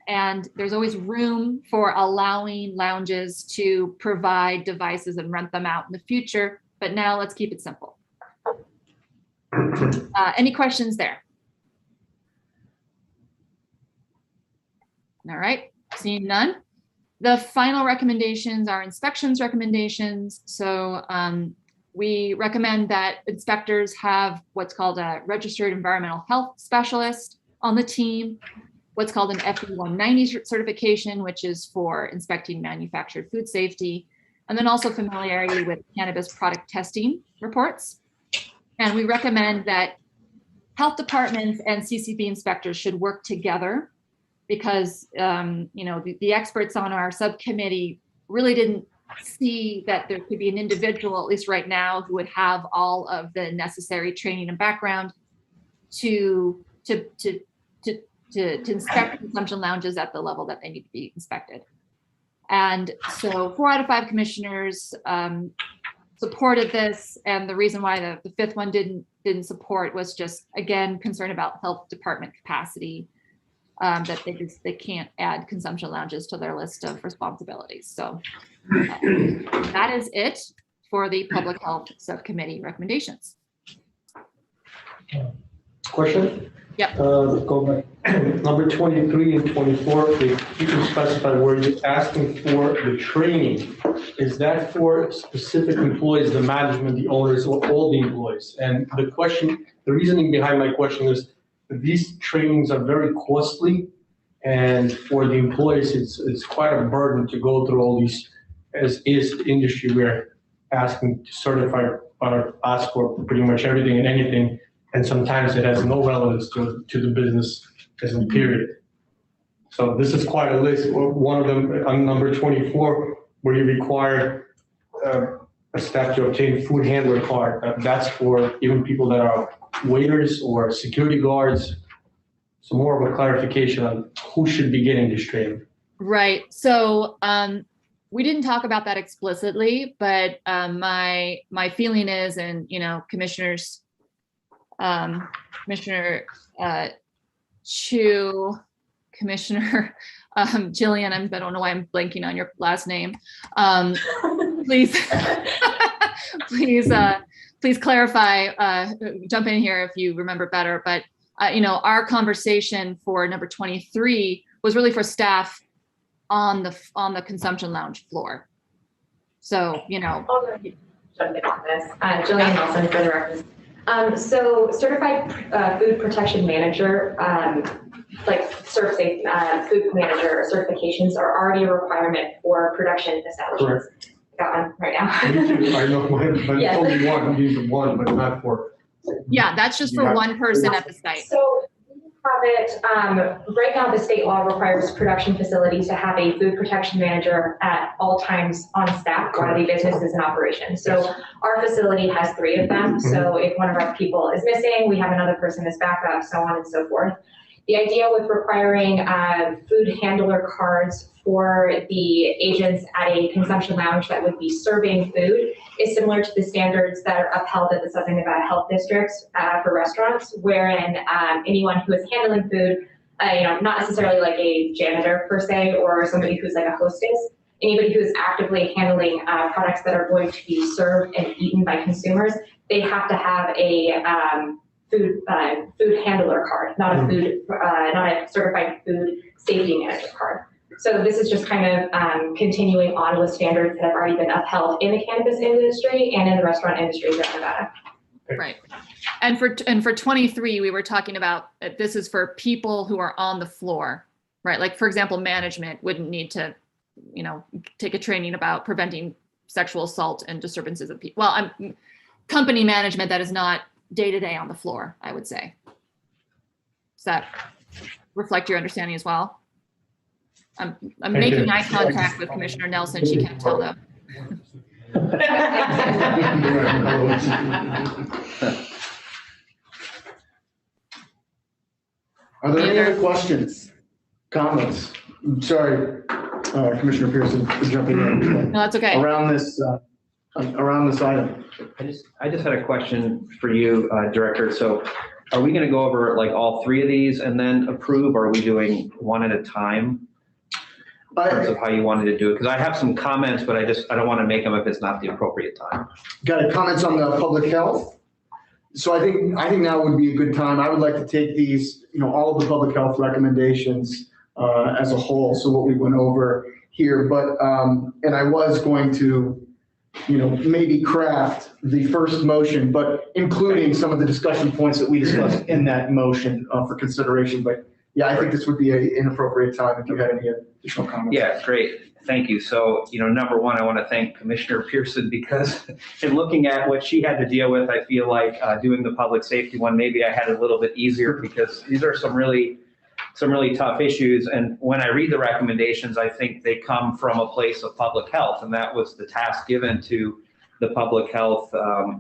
And there's always room for allowing lounges to provide devices and rent them out in the future, but now let's keep it simple. Any questions there? All right. Seeing none. The final recommendations are inspections recommendations. So We recommend that inspectors have what's called a registered environmental health specialist on the team, what's called an FE 190 certification, which is for inspecting manufactured food safety, and then also familiarity with cannabis product testing reports. And we recommend that health departments and CCB inspectors should work together because, the experts on our subcommittee really didn't see that there could be an individual, at least right now, who would have all of the necessary training and background to inspect consumption lounges at the level that they need to be inspected. And so 4 out of 5 commissioners supported this, and the reason why the 5th one didn't support was just, again, concern about health department capacity, that they can't add consumption lounges to their list of responsibilities. So that is it for the public health subcommittee recommendations. Question? Yep. Go back. Number 23 and 24, if you can specify where you're asking for the training. Is that for specific employees, the management, the owners, or all the employees? And the reasoning behind my question is these trainings are very costly, and for the employees, it's quite a burden to go through all these, as is the industry we're asking to certify or ask for pretty much everything and anything. And sometimes it has no relevance to the business as a period. So this is quite a list. One of them on number 24, where you require a staff to obtain food handler card. That's for even people that are waiters or security guards. So more of a clarification on who should be getting this training. Right. So we didn't talk about that explicitly, but my feeling is, and commissioners. Commissioner Chu, Commissioner Jillian, I don't know why I'm blanking on your last name. Please, please clarify, jump in here if you remember better. But, our conversation for number 23 was really for staff on the consumption lounge floor. So, Jump in on this. Jillian Nelson for the reference. So certified food protection manager, like food manager certifications are already a requirement for production establishments. Correct. Got one right now. I know, but Yes. only one, use of one, but not for. yeah, that's just for one person at the site. So we have it, right now the state law requires production facilities to have a food protection manager at all times on staff while the business is in operation. So our facility has 3 of them. So if one of our people is missing, we have another person as backup, so on and so forth. The idea with requiring food handler cards for the agents at a consumption lounge that would be serving food is similar to the standards that are upheld at the Southern Nevada Health Districts for restaurants, wherein anyone who is handling food, not necessarily like a janitor per se, or somebody who's like a hostess, anybody who's actively handling products that are going to be served and eaten by consumers, they have to have a food handler card, not a certified food safety manager card. So this is just kind of continuing on with standards that have already been upheld in the cannabis industry and in the restaurant industry here in Nevada. Right. And for 23, we were talking about this is for people who are on the floor, right? Like, for example, management wouldn't need to, take a training about preventing sexual assault and disturbances of people. Well, company management that is not day-to-day on the floor, I would say. Does that reflect your understanding as well? I'm making eye contact with Commissioner Nelson. She can't tell though. Are there any other questions, comments? I'm sorry, Commissioner Pearson, for jumping in. No, that's okay. Around this item. I just had a question for you, Director. So are we going to go over like all 3 of these and then approve, or are we doing one at a time? In terms of how you wanted to do it, because I have some comments, but I don't want to make them if it's not the appropriate time. Got any comments on the public health? So I think now would be a good time. I would like to take these, all of the public health recommendations as a whole. So what we went over here, but and I was going to maybe craft the first motion, but including some of the discussion points that we discussed in that motion for consideration. But yeah, I think this would be an appropriate time if you had any additional comments. Yeah, great. Thank you. So, number one, I want to thank Commissioner Pearson because in looking at what she had to deal with, I feel like doing the public safety one, maybe I had it a little bit easier because these are some really tough issues. And when I read the recommendations, I think they come from a place of public health. And that was the task given to the public health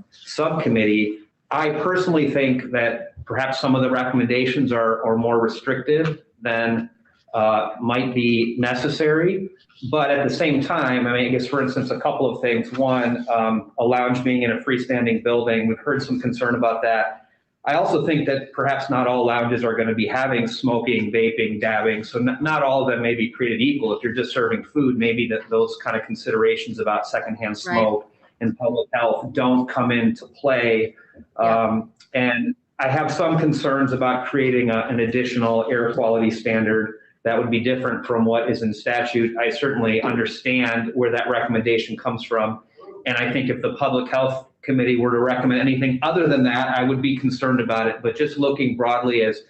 subcommittee. I personally think that perhaps some of the recommendations are more restrictive than might be necessary. But at the same time, I guess, for instance, a couple of things. One, a lounge being in a freestanding building, we've heard some concern about that. I also think that perhaps not all lounges are going to be having smoking, vaping, dabbing. So not all of them may be created equal. If you're just serving food, maybe those kind of considerations about secondhand smoke and public health don't come into play. And I have some concerns about creating an additional air quality standard that would be different from what is in statute. I certainly understand where that recommendation comes from. And I think if the Public Health Committee were to recommend anything other than that, I would be concerned about it. But just looking broadly as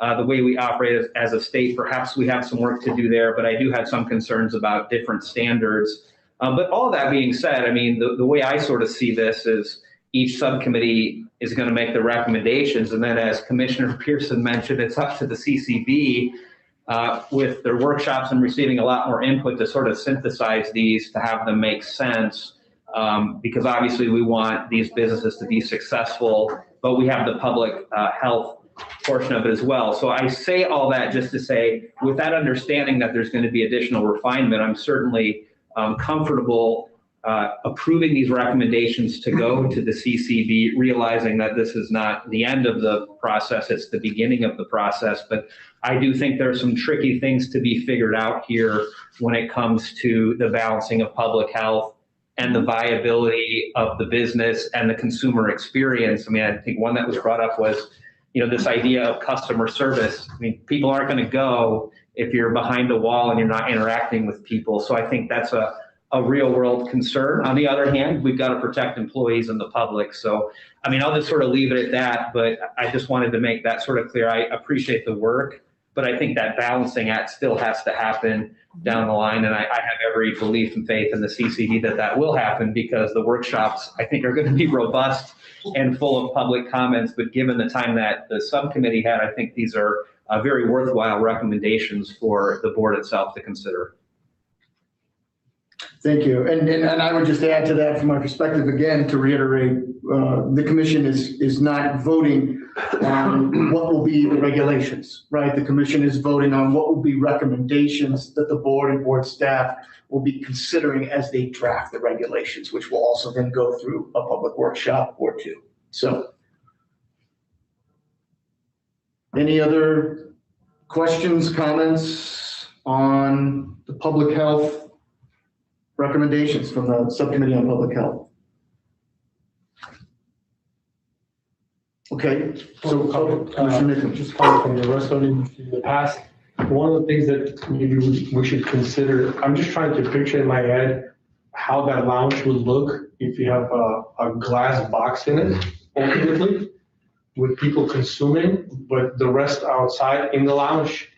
the way we operate as a state, perhaps we have some work to do there, but I do have some concerns about different standards. But all that being said, the way I sort of see this is each subcommittee is going to make the recommendations. And then as Commissioner Pearson mentioned, it's up to the CCB with their workshops and receiving a lot more input to sort of synthesize these to have them make sense. Because obviously we want these businesses to be successful, but we have the public health portion of it as well. So I say all that just to say, with that understanding that there's going to be additional refinement, I'm certainly comfortable approving these recommendations to go to the CCB, realizing that this is not the end of the process, it's the beginning of the process. But I do think there are some tricky things to be figured out here when it comes to the balancing of public health and the viability of the business and the consumer experience. I think one that was brought up was, this idea of customer service. People aren't going to go if you're behind a wall and you're not interacting with people. So I think that's a real world concern. On the other hand, we've got to protect employees and the public. So, I'll just sort of leave it at that, but I just wanted to make that sort of clear. I appreciate the work, but I think that balancing act still has to happen down the line. And I have every belief and faith in the CCD that will happen, because the workshops, I think, are going to be robust and full of public comments. But given the time that the subcommittee had, I think these are very worthwhile recommendations for the board itself to consider. Thank you. And I would just add to that, from my perspective, again, to reiterate, the commission is not voting on what will be the regulations, right? The commission is voting on what will be recommendations that the board and board staff will be considering as they draft the regulations, which will also then go through a public workshop or two. So, any other questions, comments on the public health recommendations from the Subcommittee on Public Health? Okay, so just coming from the rest of the past, one of the things that maybe we should consider, I'm just trying to picture in my head how that lounge would look if you have a glass box in it, ultimately, with people consuming, but the rest outside in the lounge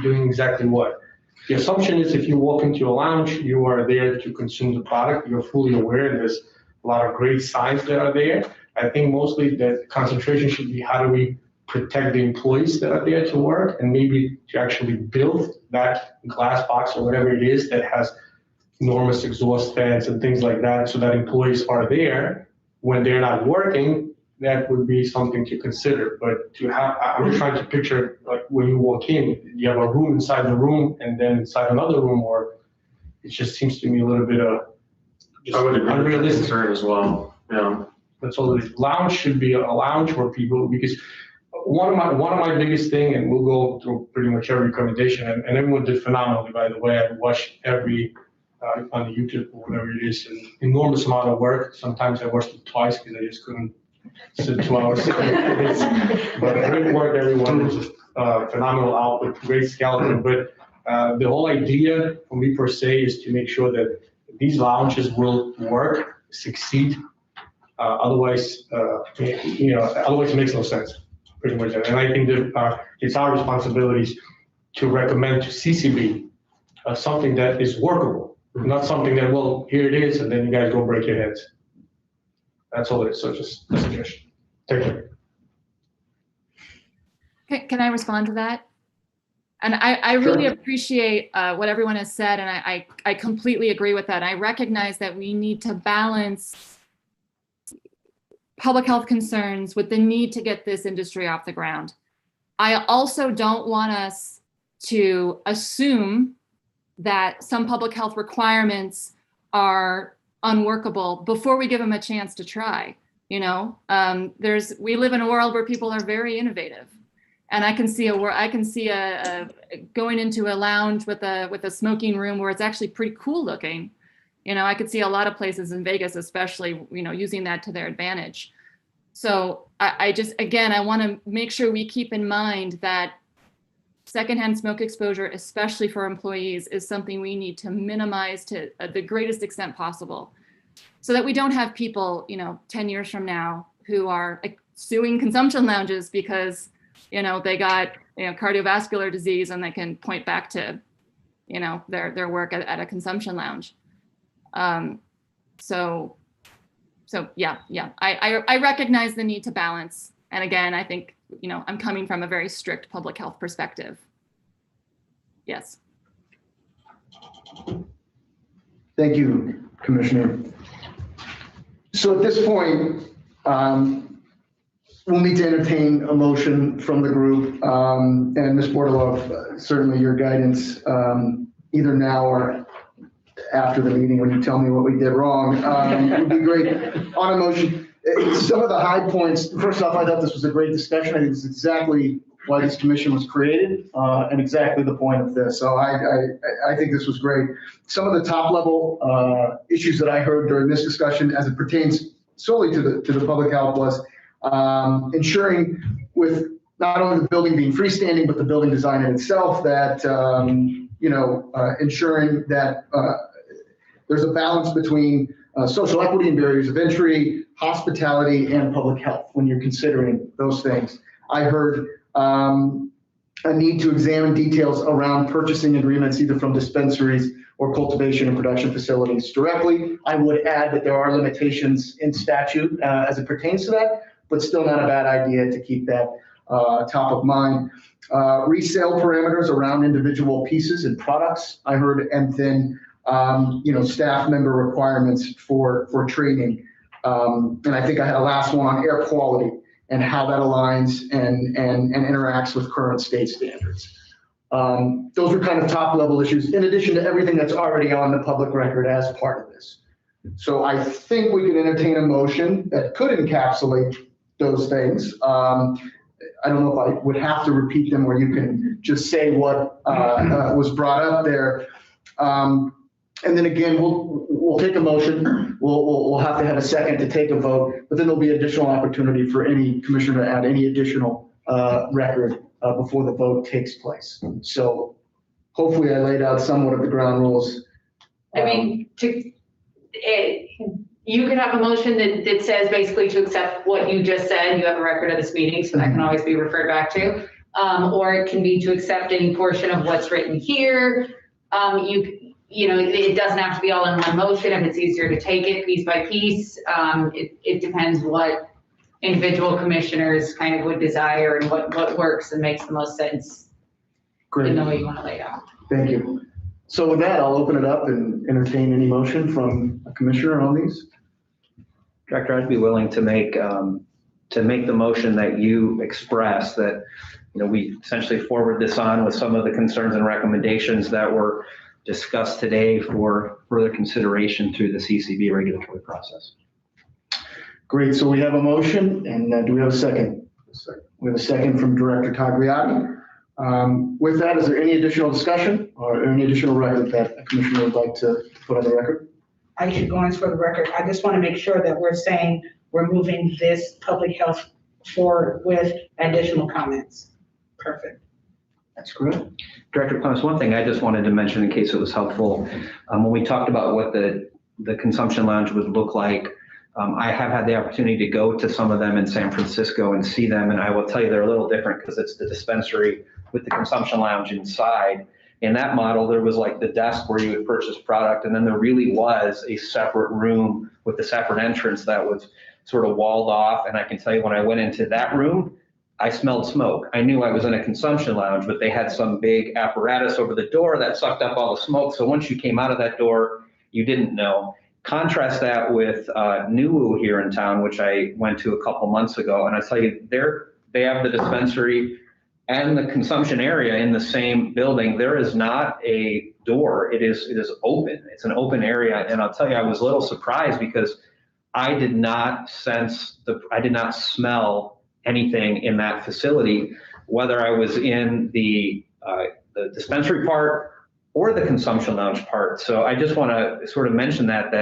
doing exactly what? The assumption is if you walk into a lounge, you are there to consume the product. You're fully aware there's a lot of great signs that are there. I think mostly the concentration should be how do we protect the employees that are there to work, and maybe to actually build that glass box or whatever it is that has enormous exhaust fans and things like that, so that employees are there when they're not working. That would be something to consider. But to have, I'm trying to picture, like when you walk in, you have a room inside the room and then inside another room, or it just seems to me a little bit I would agree unrealistic with that concern as well. Yeah. That's all. The lounge should be a lounge where people, because one of my biggest thing, and we'll go through pretty much every recommendation, and everyone did phenomenally, by the way. I watched every on the YouTube or whatever it is, an enormous amount of work. Sometimes I watched it twice because I just couldn't sit 2 hours. But great work, everyone. It was just phenomenal output, great skeleton. But the whole idea for me per se is to make sure that these lounges will work succeed. Otherwise, otherwise it makes no sense, pretty much. And I think that it's our responsibilities to recommend to CCB something that is workable, not something that, well, here it is, and then you guys go break your heads. That's all it is. So just a suggestion. Thank you. Can I respond to that? And I really appreciate what everyone has said, and I completely agree with that. I recognize that we need to balance public health concerns with the need to get this industry off the ground. I also don't want us to assume that some public health requirements are unworkable before we give them a chance to try. We live in a world where people are very innovative. And I can see a going into a lounge with a smoking room where it's actually pretty cool looking. I could see a lot of places in Vegas, especially, using that to their advantage. So I want to make sure we keep in mind that secondhand smoke exposure, especially for employees, is something we need to minimize to the greatest extent possible, so that we don't have people, 10 years from now who are suing consumption lounges because they got cardiovascular disease, and they can point back to their work at a consumption lounge. So yeah, I recognize the need to balance. And again, I think I'm coming from a very strict public health perspective. Yes. Thank you, Commissioner. So at this point, we'll need to entertain a motion from the group, and Ms. Bordalov, certainly your guidance, either now or after the meeting when you tell me what we did wrong, would be great. On a motion, some of the high points, first off, I thought this was a great discussion. I think it's exactly why this commission was created, and exactly the point of this. So I think this was great. Some of the top level issues that I heard during this discussion as it pertains solely to the public health was ensuring, with not only the building being freestanding, but the building design in itself, that ensuring that there's a balance between social equity and barriers of entry, hospitality, and public health when you're considering those things. I heard a need to examine details around purchasing agreements, either from dispensaries or cultivation and production facilities directly. I would add that there are limitations in statute as it pertains to that, but still not a bad idea to keep that top of mind. Resale parameters around individual pieces and products, I heard, and then staff member requirements for training. And I think I had a last one on air quality and how that aligns and interacts with current state standards. Those are kind of top level issues, in addition to everything that's already on the public record as part of this. So I think we could entertain a motion that could encapsulate those things. I don't know if I would have to repeat them, or you can just say what was brought up there. And then again, we'll take a motion. We'll have to have a second to take a vote, but then there'll be additional opportunity for any commissioner to add any additional record before the vote takes place. So hopefully I laid out somewhat of the ground rules. You can have a motion that says basically to accept what you just said. You have a record of this meeting, so that can always be referred back to. Or it can be to accept any portion of what's written here. It doesn't have to be all in one motion. If it's easier to take it piece by piece, it depends what individual commissioners kind of would desire and what works and makes the most sense. Great. In the way you want to lay it out. Thank you. So with that, I'll open it up and entertain any motion from a commissioner on these. Director, I'd be willing to make the motion that you expressed, that we essentially forward this on with some of the concerns and recommendations that were discussed today for further consideration through the CCB regulatory process. Great. So we have a motion, and do we have a second? We have a second from Director Tagliati. With that, is there any additional discussion or any additional record that a commissioner would like to put on the record? I should go on for the record. I just want to make sure that we're saying we're moving this public health forward with additional comments. Perfect. That's correct. Director Clements, one thing I just wanted to mention in case it was helpful, when we talked about what the the consumption lounge would look like. I have had the opportunity to go to some of them in San Francisco and see them, and I will tell you they're a little different because it's the dispensary with the consumption lounge inside. In that model, there was like the desk where you would purchase product, and then there really was a separate room with a separate entrance that was sort of walled off. And I can tell you, when I went into that room, I smelled smoke. I knew I was in a consumption lounge, but they had some big apparatus over the door that sucked up all the smoke. So once you came out of that door, you didn't know. Contrast that with Nuwu here in town, which I went to a couple months ago, and I tell you, they have the dispensary and the consumption area in the same building. There is not a door. It is open. It's an open area, and I'll tell you, I was a little surprised because I did not smell anything in that facility, whether I was in the dispensary part or the consumption lounge part. So I just want to sort of mention that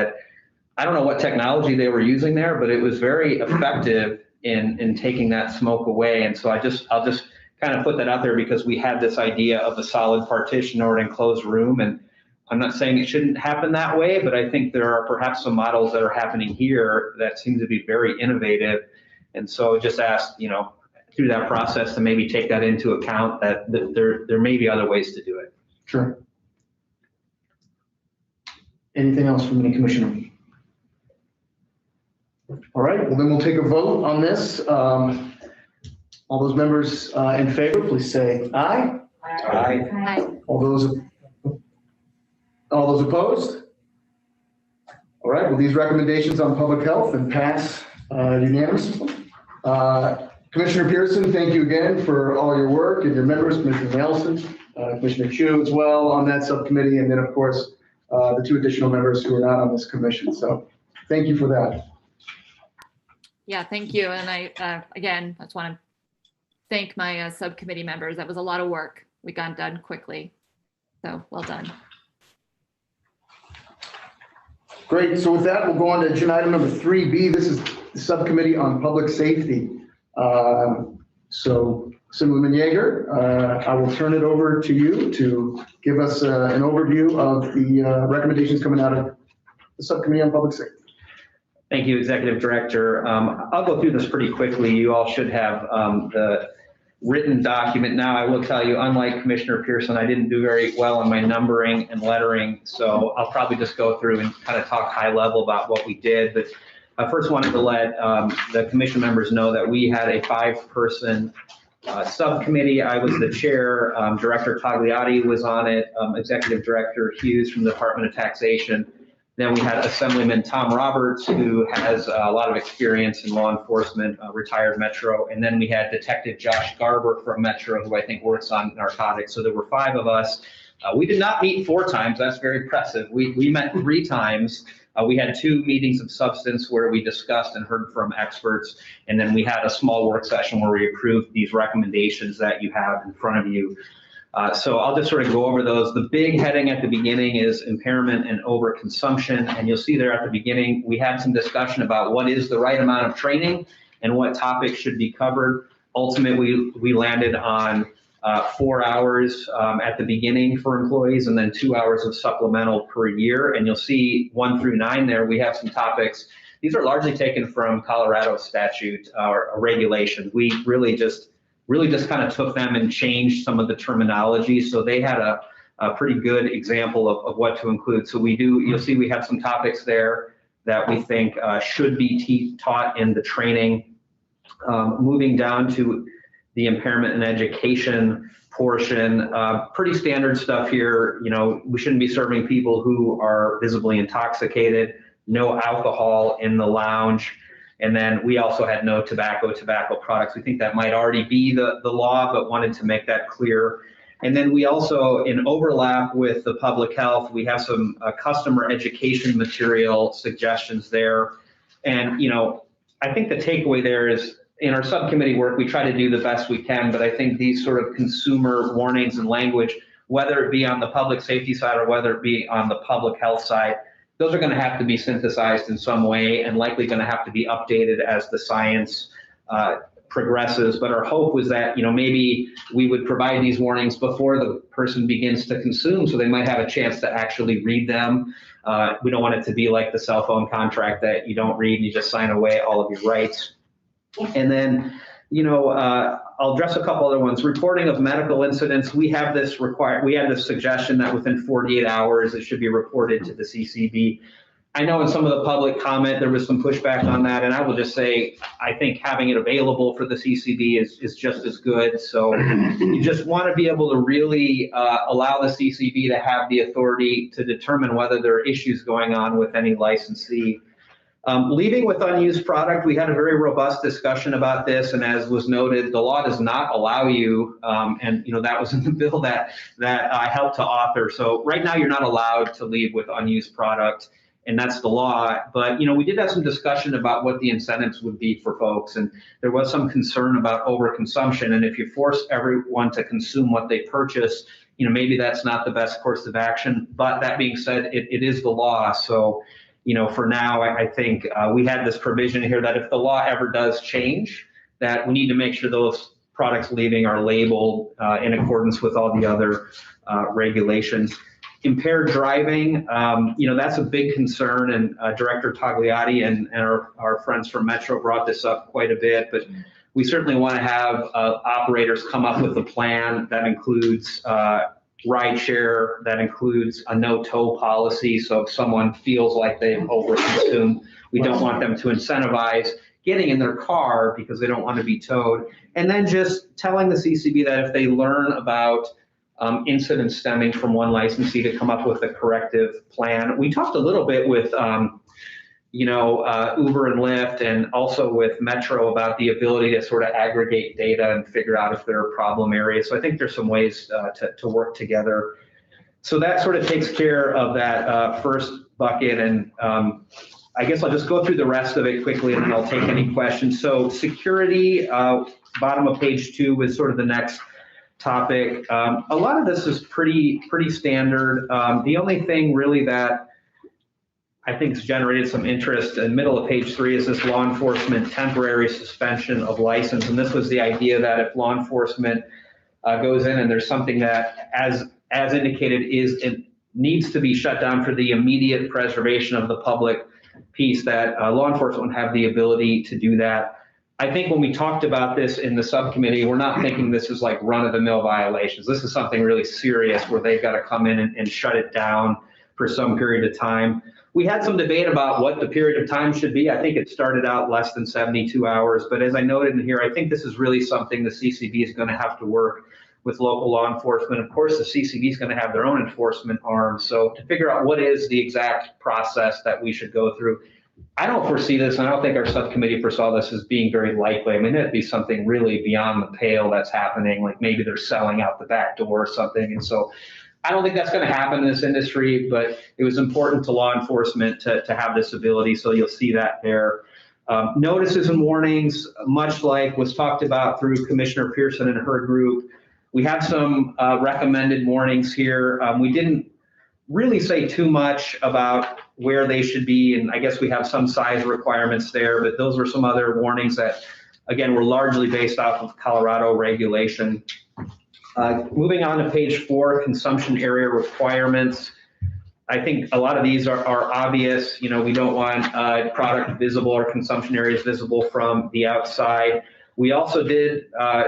I don't know what technology they were using there, but it was very effective in taking that smoke away. And so I'll just kind of put that out there because we had this idea of a solid partition or an enclosed room. And I'm not saying it shouldn't happen that way, but I think there are perhaps some models that are happening here that seem to be very innovative. And so just ask, through that process to maybe take that into account, that there may be other ways to do it. Sure. Anything else from any commissioner? All right, well then we'll take a vote on this. All those members in favor, please say aye. Aye. Aye. All those opposed? All right, well, these recommendations on public health and pass unanimously. Commissioner Pearson, thank you again for all your work, and your members, Commissioner Nelson, Commissioner Chu as well on that subcommittee, and then of course, the two additional members who are not on this commission. So thank you for that. Yeah, thank you. And I, again, I just want to thank my subcommittee members. That was a lot of work. We got done quickly. So well done. Great. So with that, we'll go on to agenda item number 3B. This is the subcommittee on public safety. So Assemblyman Yeager, I will turn it over to you to give us an overview of the recommendations coming out of the subcommittee on public safety. Thank you, Executive Director. I'll go through this pretty quickly. You all should have the written document now. I will tell you, unlike Commissioner Pearson, I didn't do very well on my numbering and lettering, so I'll probably just go through and kind of talk high level about what we did. But I first wanted to let the commission members know that we had a 5-person subcommittee. I was the chair. Director Tagliati was on it. Executive Director Hughes from the Department of Taxation. Then we had Assemblyman Tom Roberts, who has a lot of experience in law enforcement, retired Metro. And then we had Detective Josh Garber from Metro, who I think works on narcotics. So there were 5 of us. We did not meet 4 times. That's very impressive. We met 3 times. We had 2 meetings of substance where we discussed and heard from experts. And then we had a small work session where we approved these recommendations that you have in front of you. So I'll just sort of go over those. The big heading at the beginning is impairment and overconsumption. And you'll see there at the beginning, we had some discussion about what is the right amount of training and what topics should be covered. Ultimately, we landed on 4 hours at the beginning for employees and then 2 hours of supplemental per year. And you'll see 1 through 9 there, we have some topics. These are largely taken from Colorado statute or regulation. We really just kind of took them and changed some of the terminology. So they had a pretty good example of what to include. So you'll see we have some topics there that we think should be taught in the training. Moving down to the impairment and education portion, pretty standard stuff here. We shouldn't be serving people who are visibly intoxicated, no alcohol in the lounge. And then we also had no tobacco products. We think that might already be the law, but wanted to make that clear. And then we also, in overlap with the public health, we have some customer education material suggestions there. And, I think the takeaway there is in our subcommittee work, we try to do the best we can, but I think these sort of consumer warnings and language, whether it be on the public safety side or whether it be on the public health side, those are going to have to be synthesized in some way and likely going to have to be updated as the science progresses. But our hope was that, maybe we would provide these warnings before the person begins to consume, so they might have a chance to actually read them. We don't want it to be like the cell phone contract that you don't read and you just sign away all of your rights. And then, I'll address a couple other ones. Reporting of medical incidents. We have this suggestion that within 48 hours, it should be reported to the CCB. I know in some of the public comment, there was some pushback on that, and I will just say, I think having it available for the CCB is just as good. So you just want to be able to really allow the CCB to have the authority to determine whether there are issues going on with any licensee. Leaving with unused product, we had a very robust discussion about this, and as was noted, the law does not allow you, and that was in the bill that I helped to author. So right now, you're not allowed to leave with unused product, and that's the law. But we did have some discussion about what the incentives would be for folks, and there was some concern about overconsumption. And if you force everyone to consume what they purchase, maybe that's not the best course of action. But that being said, it is the law. So for now, I think we had this provision here that if the law ever does change, that we need to make sure those products leaving are labeled in accordance with all the other regulations. Impaired driving, that's a big concern, and Director Tagliati and our friends from Metro brought this up quite a bit, but we certainly want to have operators come up with a plan that includes ride share, that includes a no-tow policy. So if someone feels like they've overconsumed, we don't want them to incentivize getting in their car because they don't want to be towed. And then just telling the CCB that if they learn about incidents stemming from one licensee, to come up with a corrective plan. We talked a little bit with Uber and Lyft, and also with Metro, about the ability to sort of aggregate data and figure out if there are problem areas. So I think there's some ways to work together. So that sort of takes care of that first bucket, and I guess I'll just go through the rest of it quickly, and then I'll take any questions. So security, bottom of page 2 was sort of the next topic. A lot of this is pretty standard. The only thing really that I think has generated some interest in the middle of page 3 is this law enforcement temporary suspension of license. And this was the idea that if law enforcement goes in and there's something that, as indicated, needs to be shut down for the immediate preservation of the public peace, that law enforcement would have the ability to do that. I think when we talked about this in the subcommittee, we're not thinking this is like run-of-the-mill violations. This is something really serious where they've got to come in and shut it down for some period of time. We had some debate about what the period of time should be. I think it started out less than 72 hours. But as I noted in here, I think this is really something the CCB is going to have to work with local law enforcement. Of course, the CCB is going to have their own enforcement arm. So to figure out what is the exact process that we should go through, I don't foresee this, and I don't think our subcommittee foresaw this as being very likely. I mean, it'd be something really beyond the pale that's happening, like maybe they're selling out the back door or something. And so I don't think that's going to happen in this industry, but it was important to law enforcement to have this ability. So you'll see that there. Notices and warnings, much like was talked about through Commissioner Pearson and her group. We have some recommended warnings here. We didn't really say too much about where they should be, and I guess we have some size requirements there, but those are some other warnings that, again, were largely based off of Colorado regulation. Moving on to page 4, consumption area requirements. I think a lot of these are obvious. We don't want product visible or consumption areas visible from the outside. We also did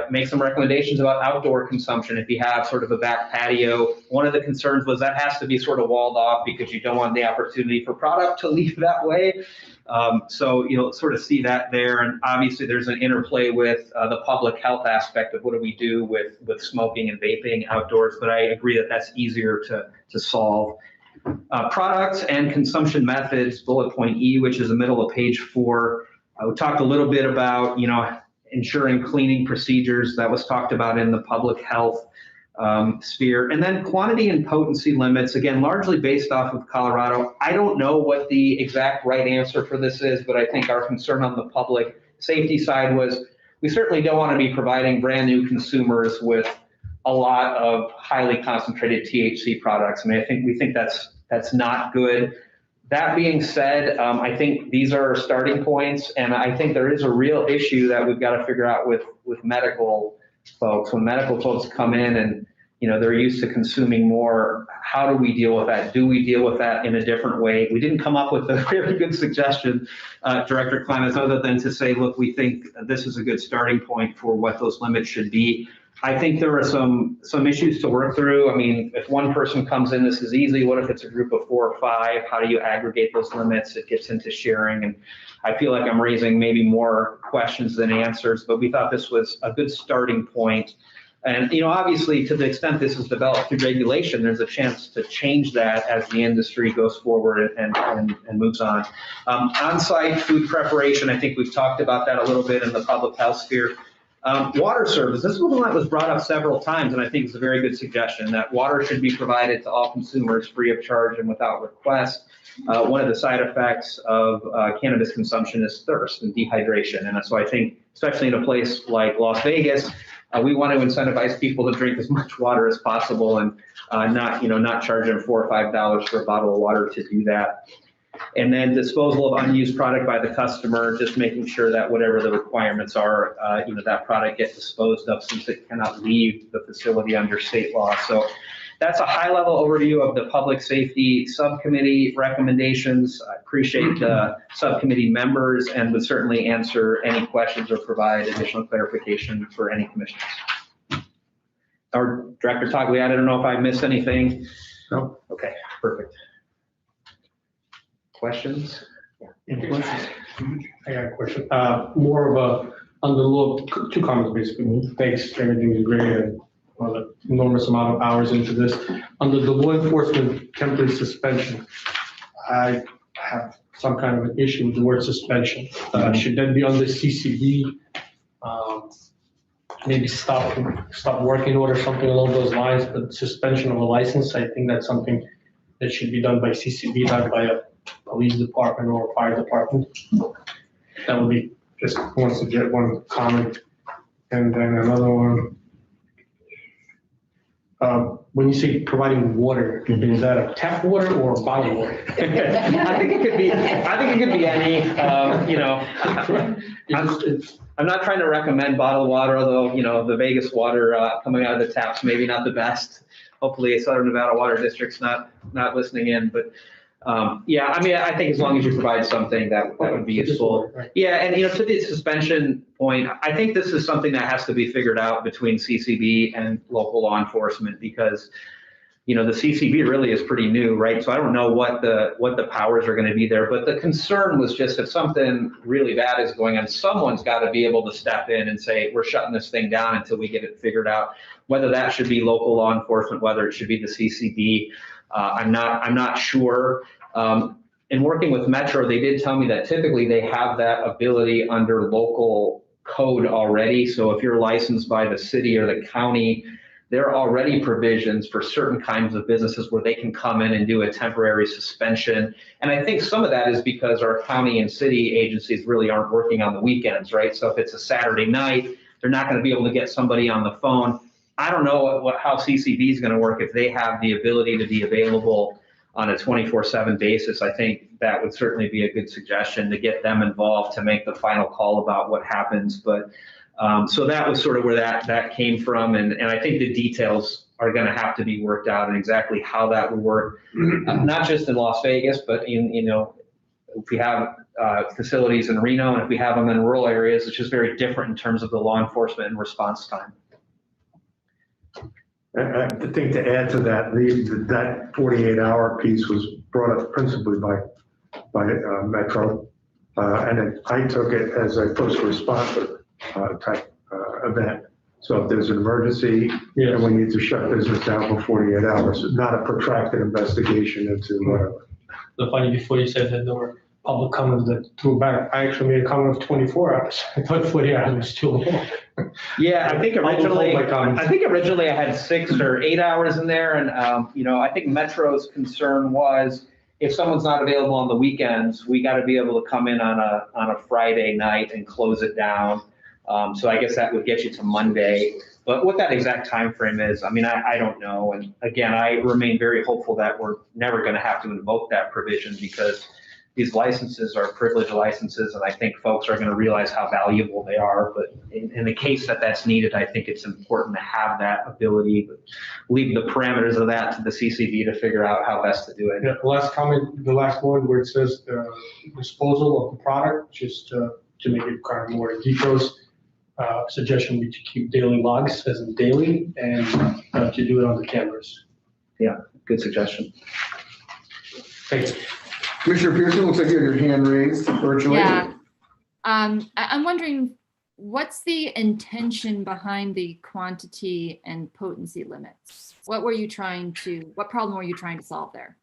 make some recommendations about outdoor consumption. If you have sort of a back patio, one of the concerns was that has to be sort of walled off because you don't want the opportunity for product to leave that way. So you'll sort of see that there. And obviously there's an interplay with the public health aspect of what do we do with smoking and vaping outdoors. But I agree that that's easier to solve. Products and consumption methods, bullet point E, which is the middle of page 4. We talked a little bit about, ensuring cleaning procedures. That was talked about in the public health sphere. And then quantity and potency limits, again, largely based off of Colorado. I don't know what the exact right answer for this is, but I think our concern on the public safety side was we certainly don't want to be providing brand new consumers with a lot of highly concentrated THC products. I mean, we think that's not good. That being said, I think these are starting points, and I think there is a real issue that we've got to figure out with medical folks. When medical folks come in and they're used to consuming more, how do we deal with that? Do we deal with that in a different way? We didn't come up with a very good suggestion, Director Clemens, other than to say, look, we think this is a good starting point for what those limits should be. I think there are some issues to work through. I mean, if one person comes in, this is easy. What if it's a group of 4 or 5? How do you aggregate those limits? It gets into sharing, and I feel like I'm raising maybe more questions than answers, but we thought this was a good starting point. And, obviously, to the extent this is developed through regulation, there's a chance to change that as the industry goes forward and moves on. On-site food preparation, I think we've talked about that a little bit in the public health sphere. Water service, this was one that was brought up several times, and I think it's a very good suggestion that water should be provided to all consumers free of charge and without request. One of the side effects of cannabis consumption is thirst and dehydration. And so I think, especially in a place like Las Vegas, we want to incentivize people to drink as much water as possible and not charge them $4 or $5 for a bottle of water to do that. And then disposal of unused product by the customer, just making sure that whatever the requirements are, that product gets disposed of since it cannot leave the facility under state law. So that's a high-level overview of the Public Safety Subcommittee recommendations. I appreciate the subcommittee members and would certainly answer any questions or provide additional clarification for any commissioners. Our Director Tagliani, I don't know if I missed anything. No. Okay, perfect. Questions? Any questions? I got a question. More of on the law, 2 comments basically. Thanks, everything is great and an enormous amount of hours into this. Under the law enforcement temporary suspension, I have some kind of an issue with the word suspension. Should that be under CCB? Maybe stop working order, something along those lines, but suspension of a license, I think that's something that should be done by CCB, not by a police department or fire department. That would be just one comment. And then another one. When you say providing water, is that a tap water or bottled water? I think it could be any. I'm not trying to recommend bottled water, although the Vegas water coming out of the taps maybe not the best. Hopefully, Southern Nevada Water District's not listening in, but. I think as long as you provide something that would be useful. Right. Yeah, and to the suspension point, I think this is something that has to be figured out between CCB and local law enforcement because, the CCB really is pretty new, right? So I don't know what the powers are going to be there, but the concern was just if something really bad is going on, someone's got to be able to step in and say, we're shutting this thing down until we get it figured out. Whether that should be local law enforcement, whether it should be the CCB, I'm not sure. In working with Metro, they did tell me that typically they have that ability under local code already. So if you're licensed by the city or the county, there are already provisions for certain kinds of businesses where they can come in and do a temporary suspension. And I think some of that is because our county and city agencies really aren't working on the weekends, right? So if it's a Saturday night, they're not going to be able to get somebody on the phone. I don't know how CCB is going to work if they have the ability to be available on a 24/7 basis. I think that would certainly be a good suggestion to get them involved to make the final call about what happens. But so that was sort of where that came from. And I think the details are going to have to be worked out and exactly how that would work, not just in Las Vegas, but if we have facilities in Reno and if we have them in rural areas, it's just very different in terms of the law enforcement and response time. I think to add to that, that 48-hour piece was brought up principally by Metro, and I took it as a first responder type event. So if there's an emergency and we need to shut business down for 48 hours, not a protracted investigation into whatever. The funny, before you said that there were public comments that threw back, I actually made a comment of 24 hours. I thought 40 hours was too long. Yeah, I think originally I had 6 or 8 hours in there, and I think Metro's concern was if someone's not available on the weekends, we got to be able to come in on a Friday night and close it down. So I guess that would get you to Monday. But what that exact time frame is, I mean, I don't know. And again, I remain very hopeful that we're never going to have to invoke that provision because these licenses are privileged licenses, and I think folks are going to realize how valuable they are. But in the case that that's needed, I think it's important to have that ability, but leave the parameters of that to the CCB to figure out how best to do it. Yeah, the last comment, the last one where it says disposal of the product, just to make it kind of more details. Suggestion would be to keep daily logs as in daily and to do it on the cameras. Yeah, good suggestion. Thanks. Commissioner Pearson, looks like you have your hand raised virtually. Yeah. I'm wondering, what's the intention behind the quantity and potency limits? What problem were you trying to solve there?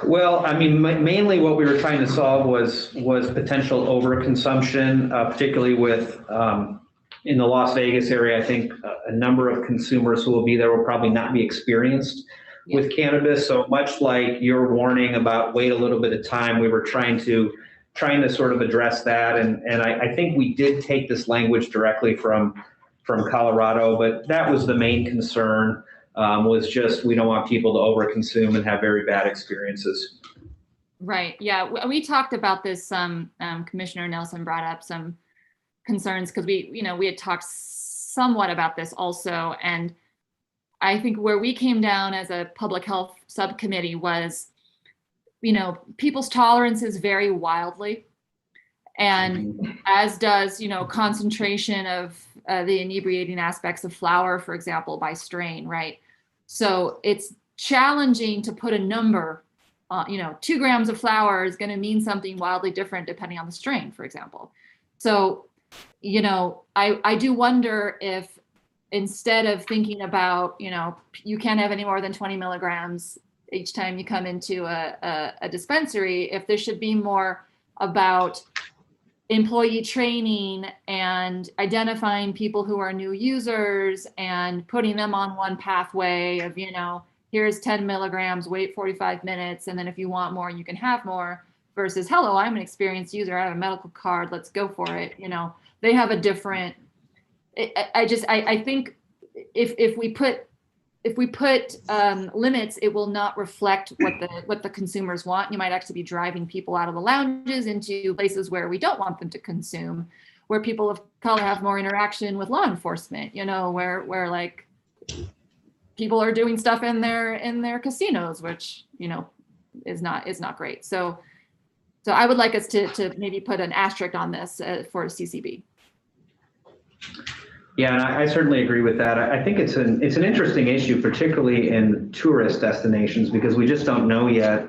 Well, I mean, mainly what we were trying to solve was potential overconsumption, particularly with, in the Las Vegas area, I think a number of consumers who will be there will probably not be experienced with cannabis. So much like your warning about wait a little bit of time, we were trying to sort of address that. And I think we did take this language directly from Colorado, but that was the main concern, was just we don't want people to overconsume and have very bad experiences. Right. Yeah. We talked about this. Commissioner Nelson brought up some concerns because we had talked somewhat about this also. And I think where we came down as a public health subcommittee was, people's tolerances vary wildly. And as does, concentration of the inebriating aspects of flower, for example, by strain, right? So it's challenging to put a number, 2 grams of flower is going to mean something wildly different depending on the strain, for example. So, I do wonder if instead of thinking about, you can't have any more than 20 milligrams each time you come into a dispensary, if there should be more about employee training and identifying people who are new users and putting them on one pathway of, here's 10 milligrams, wait 45 minutes. And then if you want more, you can have more versus, hello, I'm an experienced user. I have a medical card. Let's go for it. They have a different, I think if we put limits, it will not reflect what the consumers want. You might actually be driving people out of the lounges into places where we don't want them to consume, where people of color have more interaction with law enforcement, where like people are doing stuff in their casinos, which, is not great. So I would like us to maybe put an asterisk on this for CCB. Yeah, and I certainly agree with that. I think it's an interesting issue, particularly in tourist destinations, because we just don't know yet,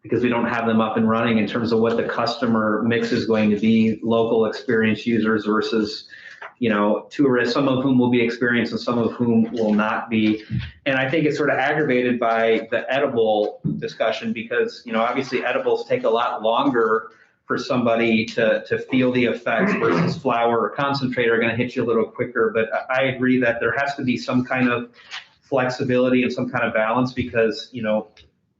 because we don't have them up and running in terms of what the customer mix is going to be, local experienced users versus, tourists, some of whom will be experienced and some of whom will not be. And I think it's sort of aggravated by the edible discussion because, obviously edibles take a lot longer for somebody to feel the effects versus flower or concentrate are going to hit you a little quicker. But I agree that there has to be some kind of flexibility and some kind of balance because,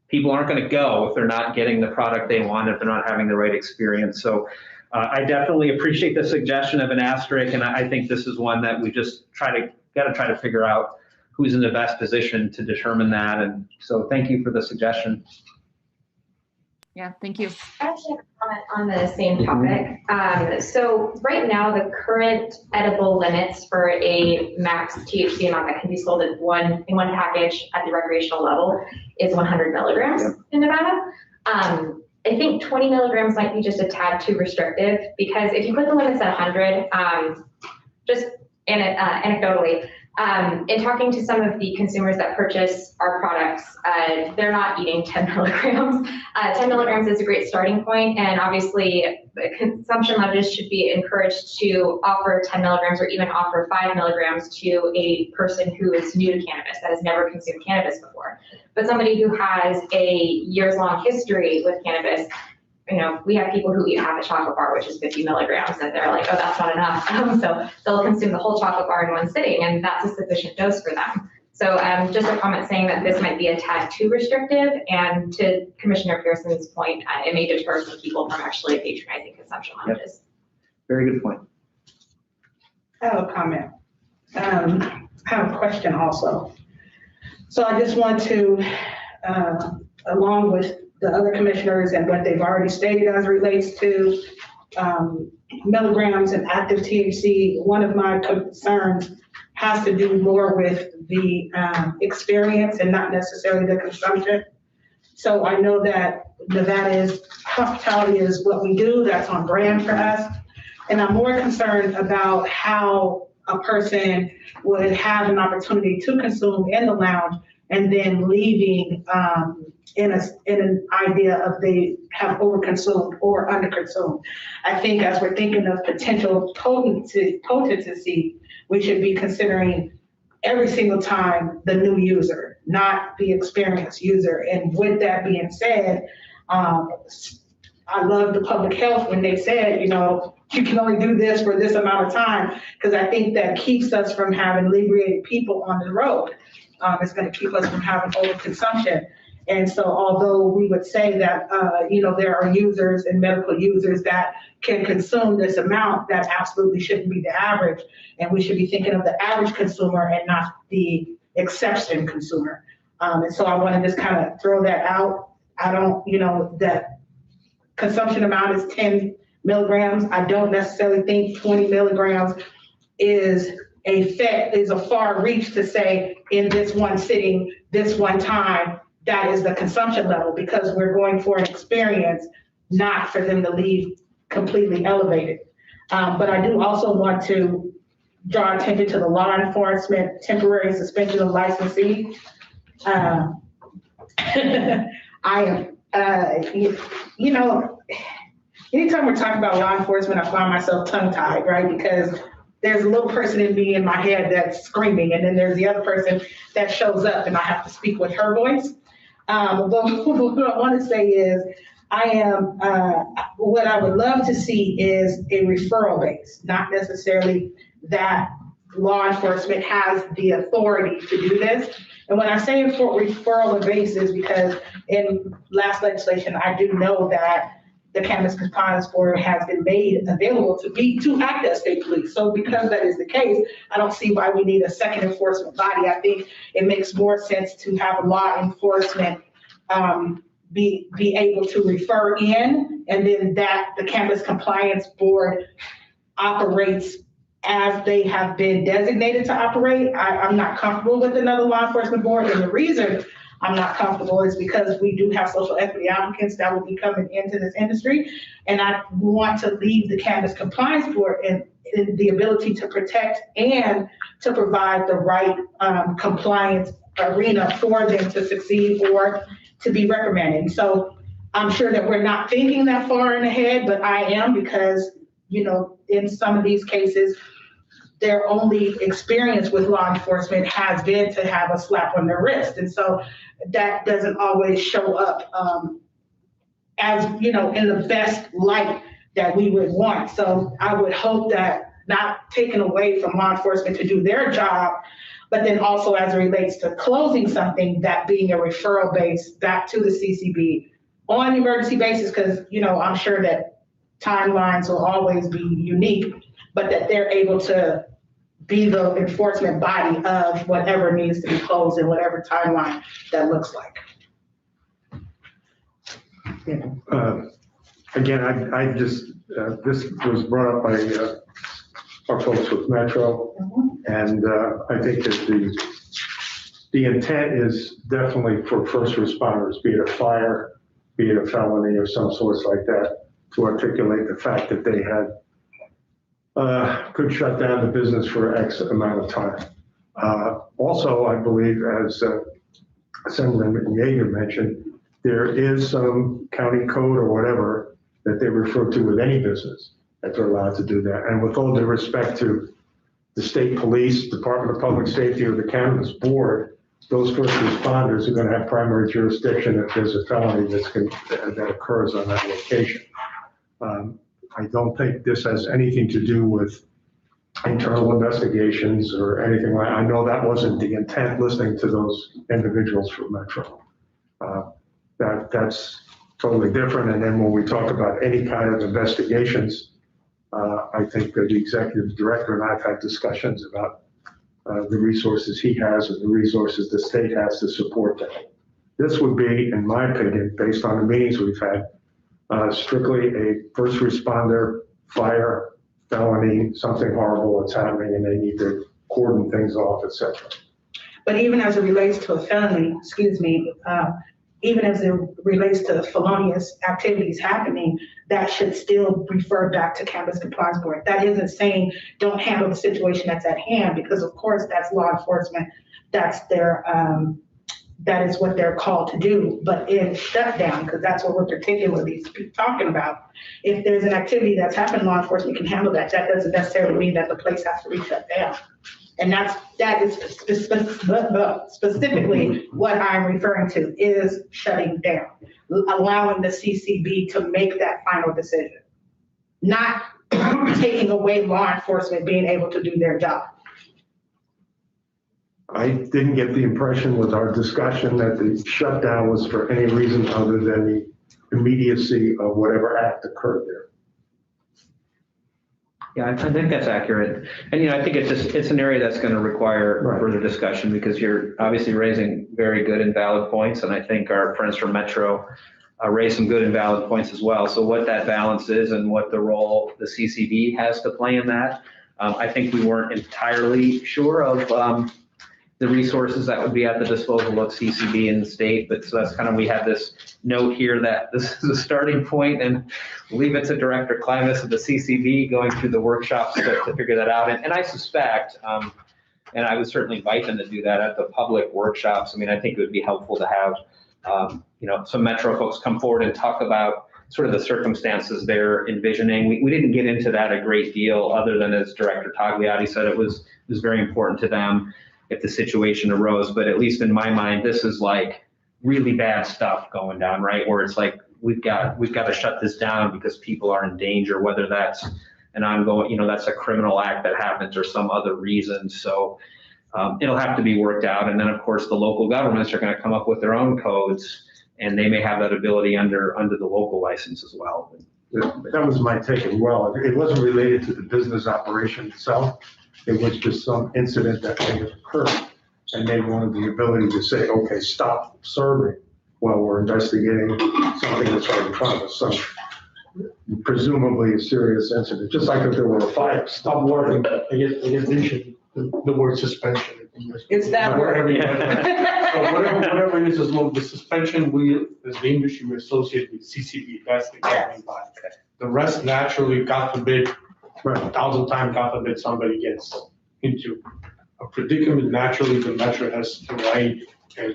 people aren't going to go if they're not getting the product they want, if they're not having the right experience. So I definitely appreciate the suggestion of an asterisk. And I think this is one that we just got to try to figure out who's in the best position to determine that. And so thank you for the suggestion. Yeah, thank you. I actually have a comment on the same topic. So right now, the current edible limits for a max THC amount that can be sold in one package at the recreational level is 100 milligrams in Nevada. I think 20 milligrams might be just a tad too restrictive because if you put the limits at 100, just anecdotally, in talking to some of the consumers that purchase our products, they're not eating 10 milligrams. 10 milligrams is a great starting point, and obviously consumption levels should be encouraged to offer 10 milligrams or even offer 5 milligrams to a person who is new to cannabis, that has never consumed cannabis before. But somebody who has a years-long history with cannabis, we have people who eat half a chocolate bar, which is 50 milligrams, and they're like, oh, that's not enough. So they'll consume the whole chocolate bar in one sitting, and that's a sufficient dose for them. So just a comment saying that this might be a tad too restrictive, and to Commissioner Pearson's point, it may deter some people from actually patronizing consumption lounges. Very good point. I have a comment. I have a question also. So I just want to, along with the other commissioners and what they've already stated as it relates to milligrams and active THC, one of my concerns has to do more with the experience and not necessarily the consumption. So I know that hospitality is what we do, that's on brand for us. And I'm more concerned about how a person would have an opportunity to consume in the lounge and then leaving in an idea of they have overconsumed or underconsumed. I think as we're thinking of potential potency, we should be considering every single time the new user, not the experienced user. And with that being said, I love the public health when they said, you know, you can only do this for this amount of time, because I think that keeps us from having inebriated people on the road. It's going to keep us from having overconsumption. And so although we would say that, you know, there are users and medical users that can consume this amount, that absolutely shouldn't be the average. And we should be thinking of the average consumer and not the exception consumer. And so I want to just kind of throw that out. I don't, you know, that consumption amount is 10 milligrams. I don't necessarily think 20 milligrams is a far reach to say in this one sitting, this one time, that is the consumption level, because we're going for an experience, not for them to leave completely elevated. But I do also want to draw attention to the law enforcement temporary suspension of licensee. I am, you know, anytime we're talking about law enforcement, I find myself tongue-tied, right? Because there's a little person in me in my head that's screaming, and then there's the other person that shows up and I have to speak with her voice. But what I want to say is, what I would love to see is a referral base, not necessarily that law enforcement has the authority to do this. And when I say referral base is because in last legislation, I do know that the Cannabis Compliance Board has been made available to act as state police. So because that is the case, I don't see why we need a second enforcement body. I think it makes more sense to have law enforcement be able to refer in, and then that the Cannabis Compliance Board operates as they have been designated to operate. I'm not comfortable with another law enforcement board, and the reason I'm not comfortable is because we do have social equity applicants that will be coming into this industry, and I want to leave the Cannabis Compliance Board in the ability to protect and to provide the right compliance arena for them to succeed or to be reprimanded. So I'm sure that we're not thinking that far in ahead, but I am, because, you know, in some of these cases, their only experience with law enforcement has been to have a slap on their wrist. And so that doesn't always show up as, you know, in the best light that we would want. So I would hope that, not taken away from law enforcement to do their job, but then also as it relates to closing something, that being a referral base back to the CCB on an emergency basis, because, you know, I'm sure that timelines will always be unique, but that they're able to be the enforcement body of whatever needs to be closed in whatever timeline that looks like. Again, I just, this was brought up by our folks with Metro, and I think that the intent is definitely for first responders, be it a fire, be it a felony or some sorts like that, to articulate the fact that they had could shut down the business for X amount of time. Also, I believe, as Assemblyman Yeager mentioned, there is some county code or whatever that they refer to with any business that they're allowed to do that. And with all due respect to the state police, Department of Public Safety, or the Cannabis Board, those first responders are going to have primary jurisdiction if there's a felony that occurs on that location. I don't think this has anything to do with internal investigations or anything like that. I know that wasn't the intent listening to those individuals from Metro. That's totally different. And then when we talk about any kind of investigations, I think that the executive director and I have had discussions about the resources he has and the resources the state has to support that. This would be, in my opinion, based on the meetings we've had, strictly a first responder, fire, felony, something horrible that's happening and they need to cordon things off, et cetera. But even as it relates to a felony, even as it relates to felonious activities happening, that should still refer back to Cannabis Compliance Board. That isn't saying don't handle the situation that's at hand, because of course that's law enforcement, that's their, that is what they're called to do. But in shutdown, because that's what we're particularly talking about, if there's an activity that's happened, law enforcement can handle that. That doesn't necessarily mean that the place has to be shut down. And that is specifically what I'm referring to, is shutting down, allowing the CCB to make that final decision, not taking away law enforcement being able to do their job. I didn't get the impression with our discussion that the shutdown was for any reason other than the immediacy of whatever act occurred there. Yeah, I think that's accurate. And, I think it's an area that's going to require further discussion, because you're obviously raising very good and valid points. And I think our friends from Metro raised some good and valid points as well. So what that balance is and what the role the CCB has to play in that, I think we weren't entirely sure of the resources that would be at the disposal of CCB in the state. But so that's kind of, we have this note here that this is a starting point, and leave it to Director Klimas of the CCB going through the workshops to figure that out. And I suspect, and I would certainly invite them to do that at the public workshops. I mean, I think it would be helpful to have, some Metro folks come forward and talk about sort of the circumstances they're envisioning. We didn't get into that a great deal, other than, as Director Tagliati said, it was very important to them if the situation arose. But at least in my mind, this is like really bad stuff going down, right? Where it's like, we've got to shut this down because people are in danger, whether that's an ongoing, that's a criminal act that happens or some other reason. So it'll have to be worked out. And then of course the local governments are going to come up with their own codes, and they may have that ability under the local license as well. That was my take as well. It wasn't related to the business operation itself. It was just some incident that may have occurred, and they wanted the ability to say, okay, stop serving while we're investigating something that's right in front of us. So presumably a serious incident, just like if there were a fire. Stop working. I guess they should, the word suspension. It's that word. So whatever it is, as long as the suspension, as the industry, we associate with CCB. That's the governing body. The rest naturally, God forbid, 1,000 times, God forbid, somebody gets into a predicament. Naturally, the Metro has the right, and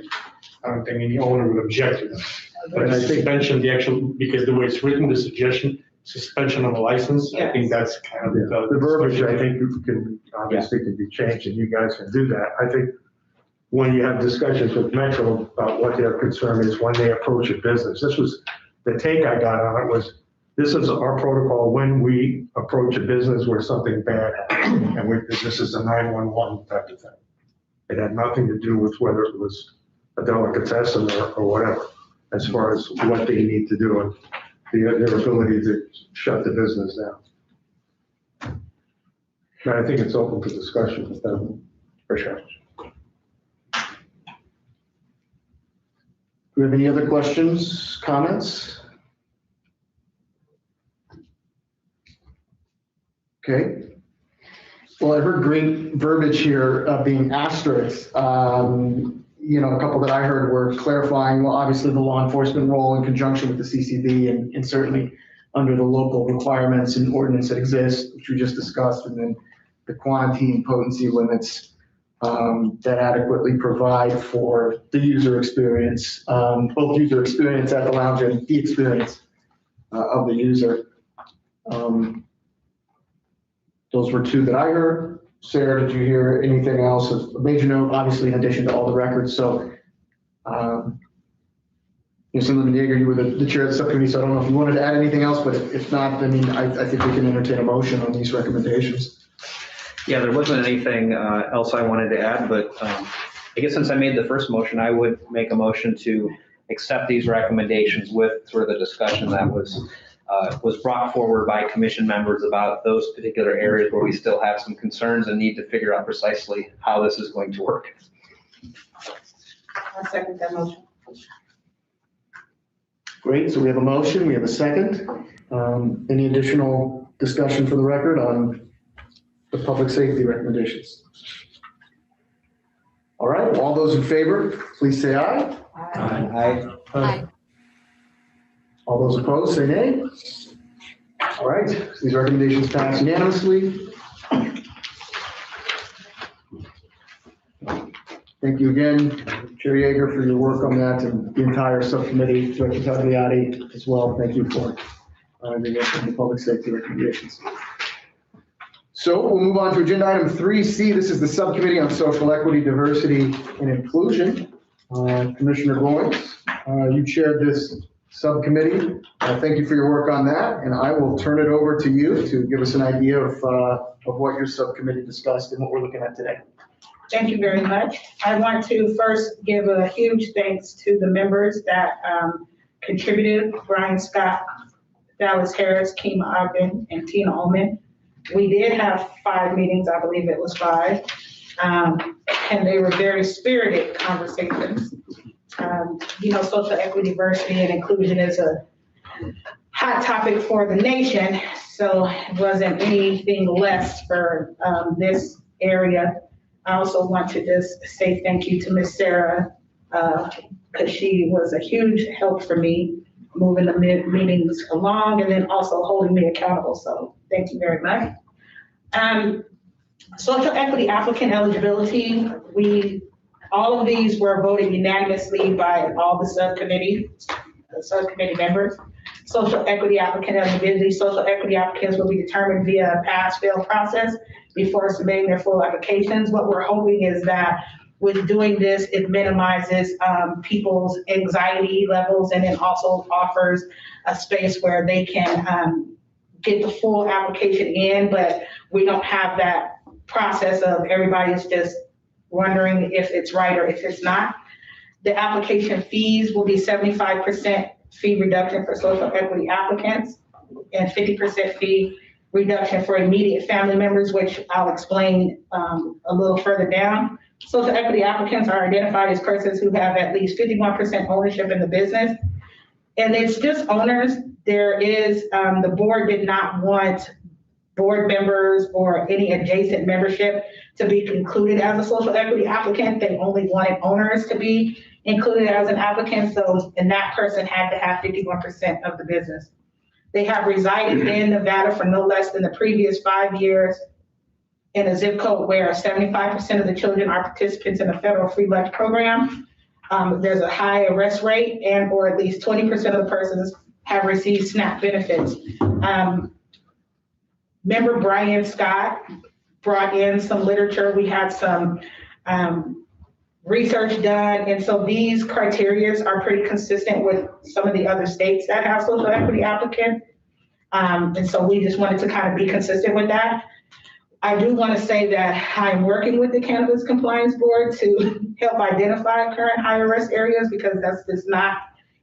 I don't think any owner would object to that. But the suspension, because the way it's written, the suggestion, suspension of a license, I think that's kind of the verbiage. I think can obviously can be changed, and you guys can do that. I think when you have discussions with Metro about what their concern is when they approach a business, this was the take I got on it was, this is our protocol when we approach a business where something bad happens, and this is a 911 type of thing. It had nothing to do with whether it was a delicatessen or whatever, as far as what they need to do and their ability to shut the business down. And I think it's open for discussion with them, for sure. Do we have any other questions, comments? Okay. Well, I heard great verbiage here being asterisk. A couple that I heard were clarifying, well, obviously the law enforcement role in conjunction with the CCB and certainly under the local requirements and ordinance that exist, which we just discussed, and then the quantity and potency limits that adequately provide for the user experience, both user experience at the lounge and the experience of the user. Those were two that I heard. Sarah, did you hear anything else of major note, obviously in addition to all the records? So, Senator Yeager, you were the chair of the subcommittee, so I don't know if you wanted to add anything else, but if not, I think we can entertain a motion on these recommendations. Yeah, there wasn't anything else I wanted to add, but I guess since I made the first motion, I would make a motion to accept these recommendations with sort of the discussion that was was brought forward by commission members about those particular areas where we still have some concerns and need to figure out precisely how this is going to work. I second that motion. Great, so we have a motion, we have a second. Any additional discussion for the record on the public safety recommendations? All right, all those in favor, please say aye. Aye. Aye. All those opposed, say nay. All right, so these recommendations pass unanimously. Thank you again, Chair Yeager, for your work on that, and the entire subcommittee, Director Tagliati as well. Thank you for the public safety recommendations. So we'll move on to agenda item 3C. This is the Subcommittee on Social Equity, Diversity, and Inclusion. Commissioner Goins, you chaired this subcommittee. Thank you for your work on that, and I will turn it over to you to give us an idea of what your subcommittee discussed and what we're looking at today. Thank you very much. I want to first give a huge thanks to the members that contributed: Brian Scott, Dallas Harris, Kima Ogden, and Tina Ullman. We did have 5 meetings, I believe it was 5, and they were very spirited conversations. Social equity, diversity, and inclusion is a hot topic for the nation, so it wasn't anything less for this area. I also want to just say thank you to Miss Sarah, because she was a huge help for me moving the meetings along and then also holding me accountable. So thank you very much. Social equity applicant eligibility, all of these were voted unanimously by all the subcommittee members. Social equity applicant eligibility, social equity applicants will be determined via a pass-fail process before submitting their full applications. What we're hoping is that with doing this, it minimizes people's anxiety levels, and it also offers a space where they can get the full application in, but we don't have that process of everybody's just wondering if it's right or if it's not. The application fees will be 75% fee reduction for social equity applicants and 50% fee reduction for immediate family members, which I'll explain a little further down. Social equity applicants are identified as persons who have at least 51% ownership in the business. And it's just owners. There is, the board did not want board members or any adjacent membership to be included as a social equity applicant. They only wanted owners to be included as an applicant. So, and that person had to have 51% of the business. They have resided in Nevada for no less than the previous 5 years in a zip code where 75% of the children are participants in the federal free lunch program. There's a high arrest rate, and or at least 20% of the persons have received SNAP benefits. Member Brian Scott brought in some literature. We had some research done, and so these criteria are pretty consistent with some of the other states that have social equity applicants. And so we just wanted to kind of be consistent with that. I do want to say that I'm working with the Cannabis Compliance Board to help identify current high risk areas, because that's just not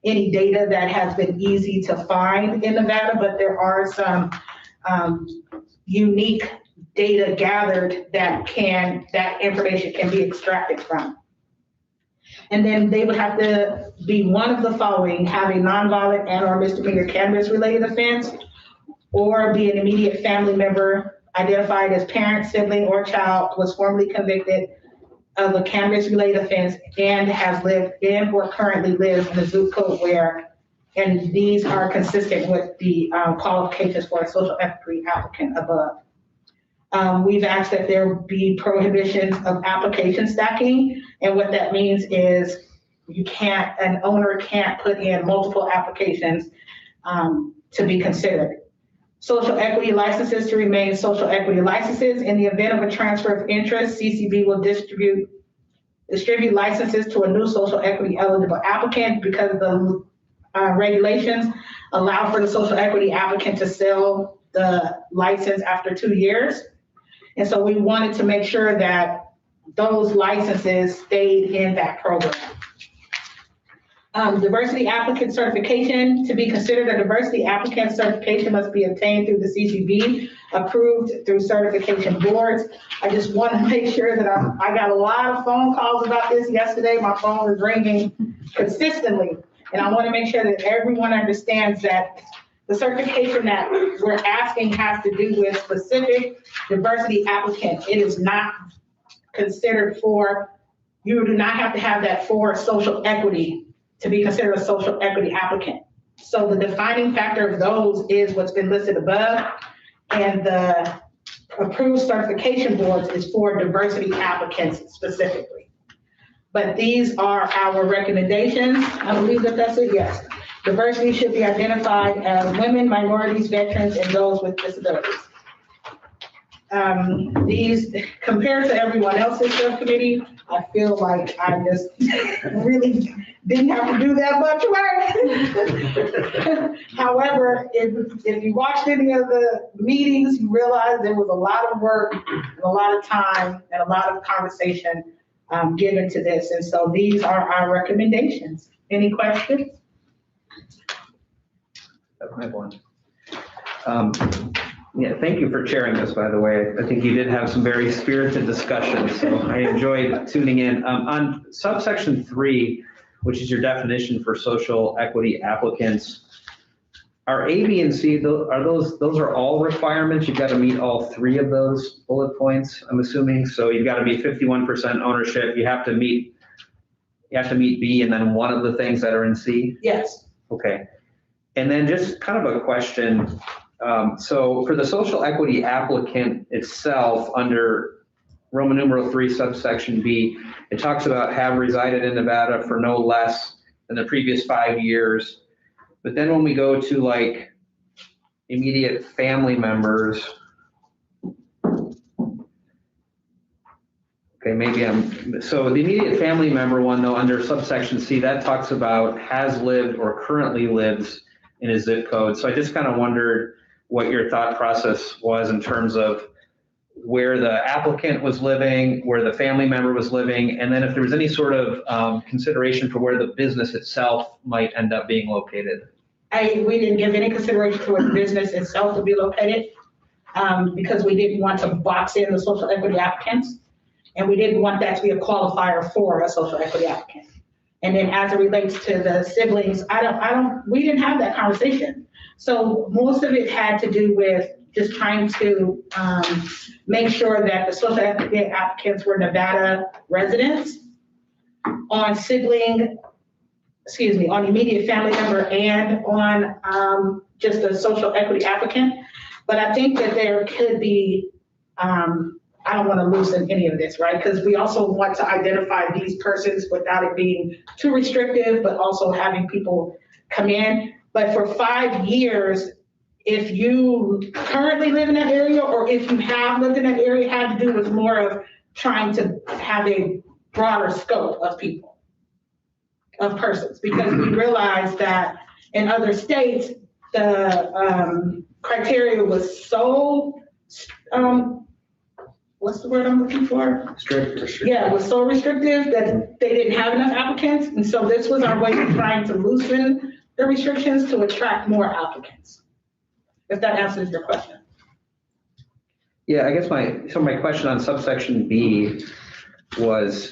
any data that has been easy to find in Nevada, but there are some unique data gathered that information can be extracted from. And then they would have to be one of the following: have a nonviolent and or misdemeanor cannabis related offense, or be an immediate family member identified as parent, sibling, or child was formerly convicted of a cannabis related offense and has lived in or currently lives in a zip code where, and these are consistent with the qualifications for a social equity applicant above. We've asked that there be prohibitions of application stacking, and what that means is an owner can't put in multiple applications to be considered. Social equity licenses to remain social equity licenses. In the event of a transfer of interest, CCB will distribute licenses to a new social equity eligible applicant, because the regulations allow for the social equity applicant to sell the license after 2 years. And so we wanted to make sure that those licenses stayed in that program. Diversity applicant certification. To be considered a diversity applicant, certification must be obtained through the CCB, approved through certification boards. I just want to make sure that I got a lot of phone calls about this yesterday. My phone was ringing consistently. And I want to make sure that everyone understands that the certification that we're asking has to do with specific diversity applicant. It is not considered for, you do not have to have that for social equity to be considered a social equity applicant. So the defining factor of those is what's been listed above, and the approved certification boards is for diversity applicants specifically. But these are our recommendations. I believe that that's it, yes. Diversity should be identified as women, minorities, veterans, and those with disabilities. These, compared to everyone else's subcommittee, I feel like I just really didn't have to do that much work. However, if you watched any of the meetings, you realize there was a lot of work, and a lot of time, and a lot of conversation given to this. And so these are our recommendations. Any questions? I have one. Yeah, thank you for chairing this, by the way. I think you did have some very spirited discussions, so I enjoyed tuning in. On subsection 3, which is your definition for social equity applicants, are A, B, and C, those are all requirements? You've got to meet all 3 of those bullet points, I'm assuming? So you've got to be 51% ownership, you have to meet B, and then one of the things that are in C? Yes. Okay. And then just kind of a question. So for the social equity applicant itself, under Roman numeral 3 subsection B, it talks about have resided in Nevada for no less than the previous 5 years. But then when we go to like immediate family members, okay, so the immediate family member one though, under subsection C, that talks about has lived or currently lives in a zip code. So I just kind of wondered what your thought process was in terms of where the applicant was living, where the family member was living, and then if there was any sort of consideration for where the business itself might end up being located. We didn't give any consideration to where the business itself would be located because we didn't want to box in the social equity applicants, and we didn't want that to be a qualifier for a social equity applicant. And then as it relates to the siblings, we didn't have that conversation. So most of it had to do with just trying to make sure that the social equity applicants were Nevada residents on immediate family member and on just a social equity applicant. But I think that there could be, I don't want to loosen any of this, right? Because we also want to identify these persons without it being too restrictive, but also having people come in. But for 5 years, if you currently live in that area or if you have lived in that area, it had to do with more of trying to have a broader scope of people, of persons, because we realized that in other states, the criteria was so, what's the word I'm looking for? Strict. Yeah, it was so restrictive that they didn't have enough applicants. And so this was our way of trying to loosen the restrictions to attract more applicants. If that answers your question. Yeah, I guess my question on subsection B was,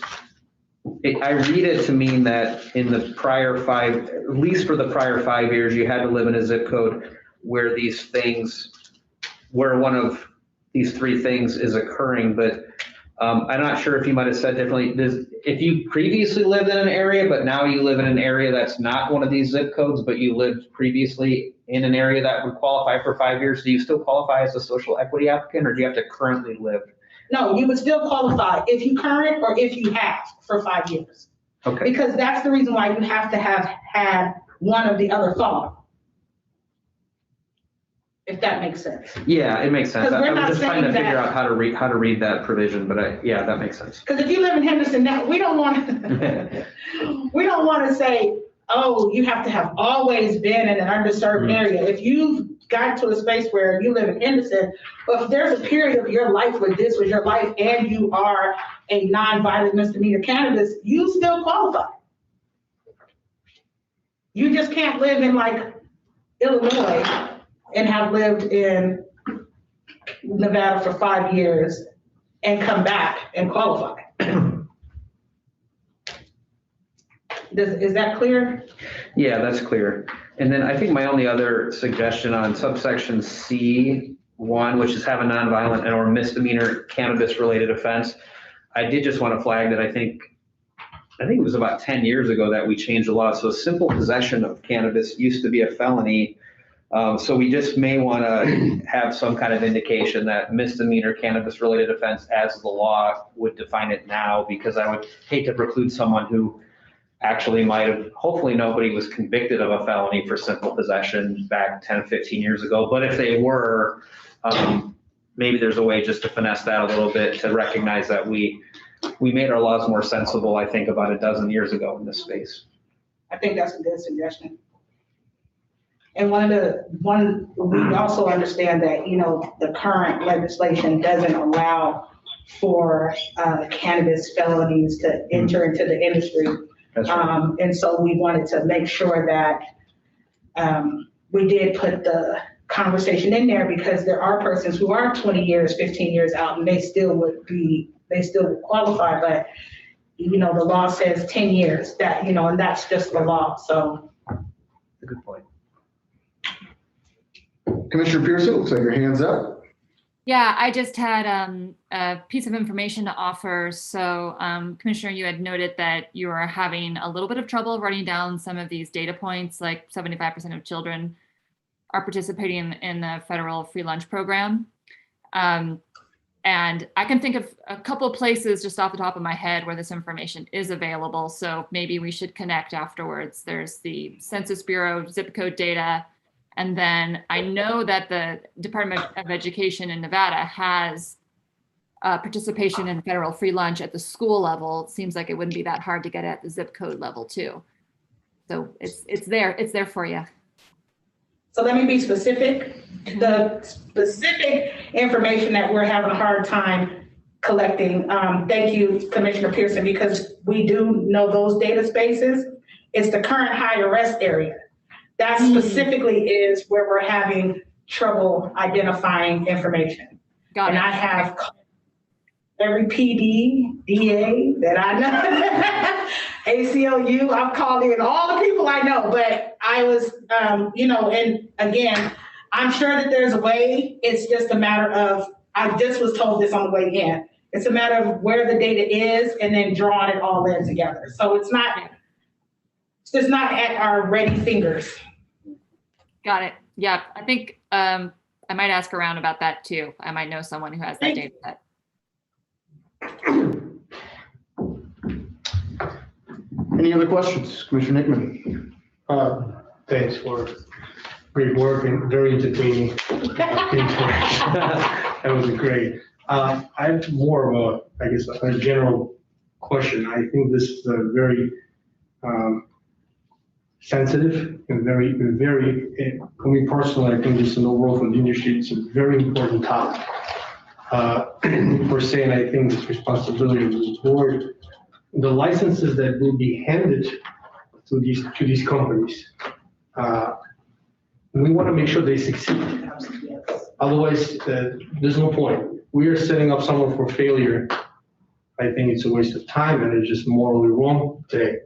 I read it to mean that in the prior 5, at least for the prior 5 years, you had to live in a zip code where where one of these 3 things is occurring, but I'm not sure if you might have said differently. If you previously lived in an area, but now you live in an area that's not one of these zip codes, but you lived previously in an area that would qualify for 5 years, do you still qualify as a social equity applicant, or do you have to currently live? No, you would still qualify if you current or if you have for 5 years. Okay. Because that's the reason why you have to have had one of the other following. If that makes sense. Yeah, it makes sense. I was just trying to figure that- out how to read that provision, but yeah, that makes sense. Because if you live in Henderson now, we don't want to say, oh, you have to have always been in an underserved area. If you've gotten to a space where you live in Henderson, but if there's a period of your life where this was your life and you are a non-violent misdemeanor cannabis, you still qualify. You just can't live in like Illinois and have lived in Nevada for 5 years and come back and qualify. Is that clear? Yeah, that's clear. And then I think my only other suggestion on subsection C1, which is have a nonviolent and or misdemeanor cannabis-related offense, I did just want to flag that I think it was about 10 years ago that we changed the law. So simple possession of cannabis used to be a felony. So we just may want to have some kind of indication that misdemeanor cannabis-related offense as the law would define it now, because I would hate to preclude someone who actually might have, hopefully nobody was convicted of a felony for simple possession back 10, 15 years ago. But if they were, maybe there's a way just to finesse that a little bit to recognize that we made our laws more sensible, I think, about a dozen years ago in this space. I think that's a good suggestion. And we also understand that, the current legislation doesn't allow for cannabis felonies to enter into the industry. That's right. And so we wanted to make sure that we did put the conversation in there, because there are persons who are 20 years, 15 years out, and they still would qualify, but the law says 10 years, that, and that's just the law. So. A good point. Commissioner Pearson, looks like your hand's up. Yeah, I just had a piece of information to offer. So Commissioner, you had noted that you are having a little bit of trouble writing down some of these data points, like 75% of children are participating in the federal free lunch program. And I can think of a couple of places just off the top of my head where this information is available. So maybe we should connect afterwards. There's the Census Bureau zip code data. And then I know that the Department of Education in Nevada has participation in federal free lunch at the school level. It seems like it wouldn't be that hard to get at the zip code level too. So it's there for you. So let me be specific. The specific information that we're having a hard time collecting, thank you, Commissioner Pearson, because we do know those data spaces. It's the current high arrest area. That specifically is where we're having trouble identifying information. Got it. And I have every PD, DA that I know, ACLU, I've called in all the people I know, but I was, and again, I'm sure that there's a way. It's just a matter of, I just was told this on the way in. It's a matter of where the data is and then drawing it all in together. So it's just not at our ready fingers. Got it. Yeah, I think I might ask around about that too. I might know someone who has that data set. Any other questions? Commissioner Nickman. Thanks for great work and very entertaining. That was great. I have more of a general question. I think this is a very sensitive and very, for me personally, I think this is an overall for the industry, it's a very important topic. Per se, and I think it's responsibility of the board. The licenses that will be handed to these companies, we want to make sure they succeed. Otherwise, there's no point. We are setting up someone for failure. I think it's a waste of time and it's just morally wrong today.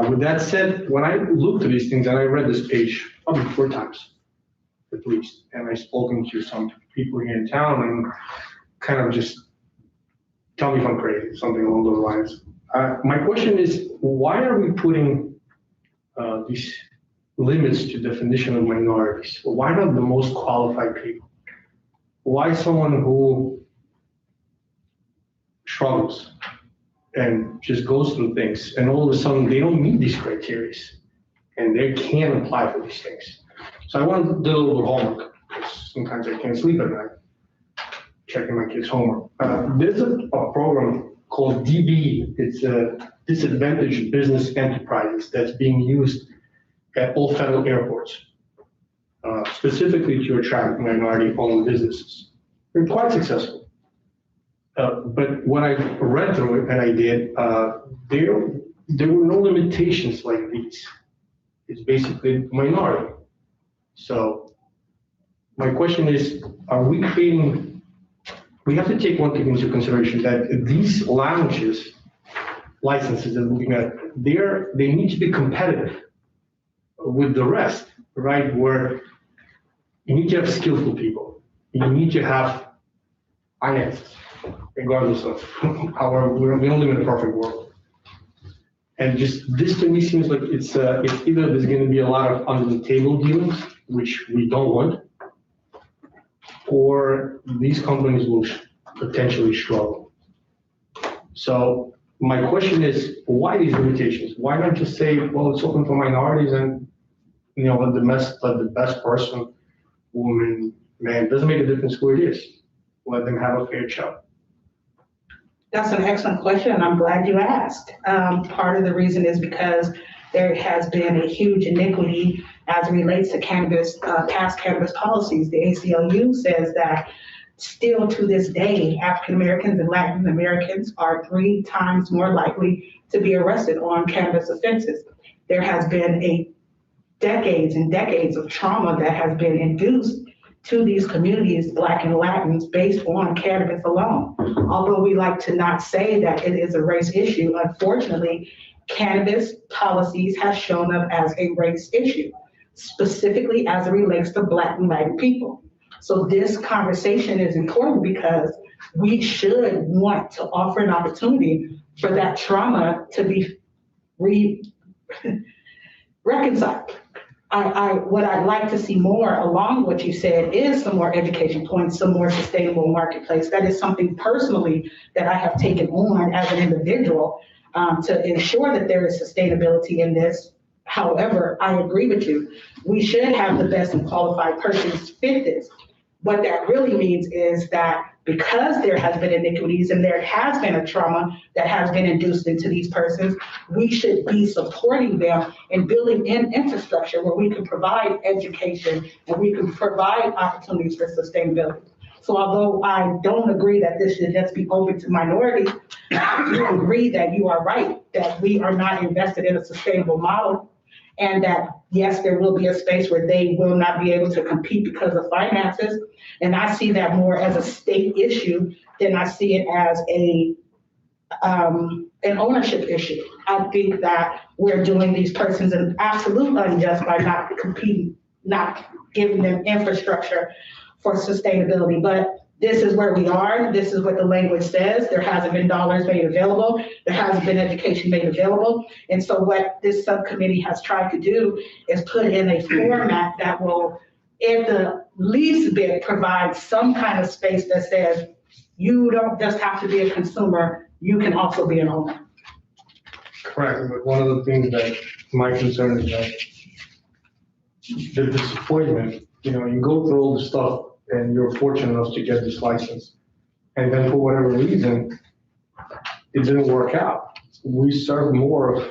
With that said, when I looked at these things, and I read this page probably 4 times at least, and I've spoken to some people here in town and kind of just tell me if I'm crazy, something along those lines. My question is, why are we putting these limits to definition of minorities? Why not the most qualified people? Why someone who struggles and just goes through things, and all of a sudden they don't meet these criteria, and they can't apply for these things? So I want to do a little bit of homework, because sometimes I can't sleep at night checking my kids' homework. There's a program called DB. It's a Disadvantaged Business Enterprises that's being used at all federal airports, specifically to attract minority-owned businesses. They're quite successful. But when I read through it, and I did, there were no limitations like these. is basically minority. So my question is, are we creating, we have to take one thing into consideration, that these lounges, licenses that we're looking at, they need to be competitive with the rest, right? Where you need to have skillful people. You need to have finances, regardless of we don't live in a perfect world. And just this to me seems like it's either there's going to be a lot of under the table deals, which we don't want, or these companies will potentially struggle. So my question is, why these limitations? Why not just say, well, it's open for minorities and, let the best person, woman, man, doesn't make a difference who it is. Let them have a fair shot. That's an excellent question, and I'm glad you asked. Part of the reason is because there has been a huge iniquity as it relates to cannabis, past cannabis policies. The ACLU says that still to this day, African Americans and Latin Americans are 3 times more likely to be arrested on cannabis offenses. There has been decades and decades of trauma that has been induced to these communities, Black and Latins, based on cannabis alone. Although we like to not say that it is a race issue, unfortunately, cannabis policies have shown up as a race issue, specifically as it relates to Black and Latin people. So this conversation is important because we should want to offer an opportunity for that trauma to be reconciled. What I'd like to see more along what you said is some more education points, some more sustainable marketplace. That is something personally that I have taken on as an individual to ensure that there is sustainability in this. However, I agree with you. We should have the best and qualified persons fit this. What that really means is that because there has been iniquities and there has been a trauma that has been induced into these persons, we should be supporting them and building in infrastructure where we can provide education and we can provide opportunities for sustainability. So although I don't agree that this should just be open to minorities, I do agree that you are right, that we are not invested in a sustainable model, and that, yes, there will be a space where they will not be able to compete because of finances. And I see that more as a state issue than I see it as an ownership issue. I think that we're doing these persons an absolute unjust by not competing, not giving them infrastructure for sustainability. But this is where we are. This is what the language says. There hasn't been dollars made available. There hasn't been education made available. And so what this subcommittee has tried to do is put in a format that will, at the least bit, provide some kind of space that says, you don't just have to be a consumer, you can also be an owner. Correct, but one of the things that my concern is that the disappointment, you go through all the stuff and you're fortunate enough to get this license. And then for whatever reason, it didn't work out. We serve more of,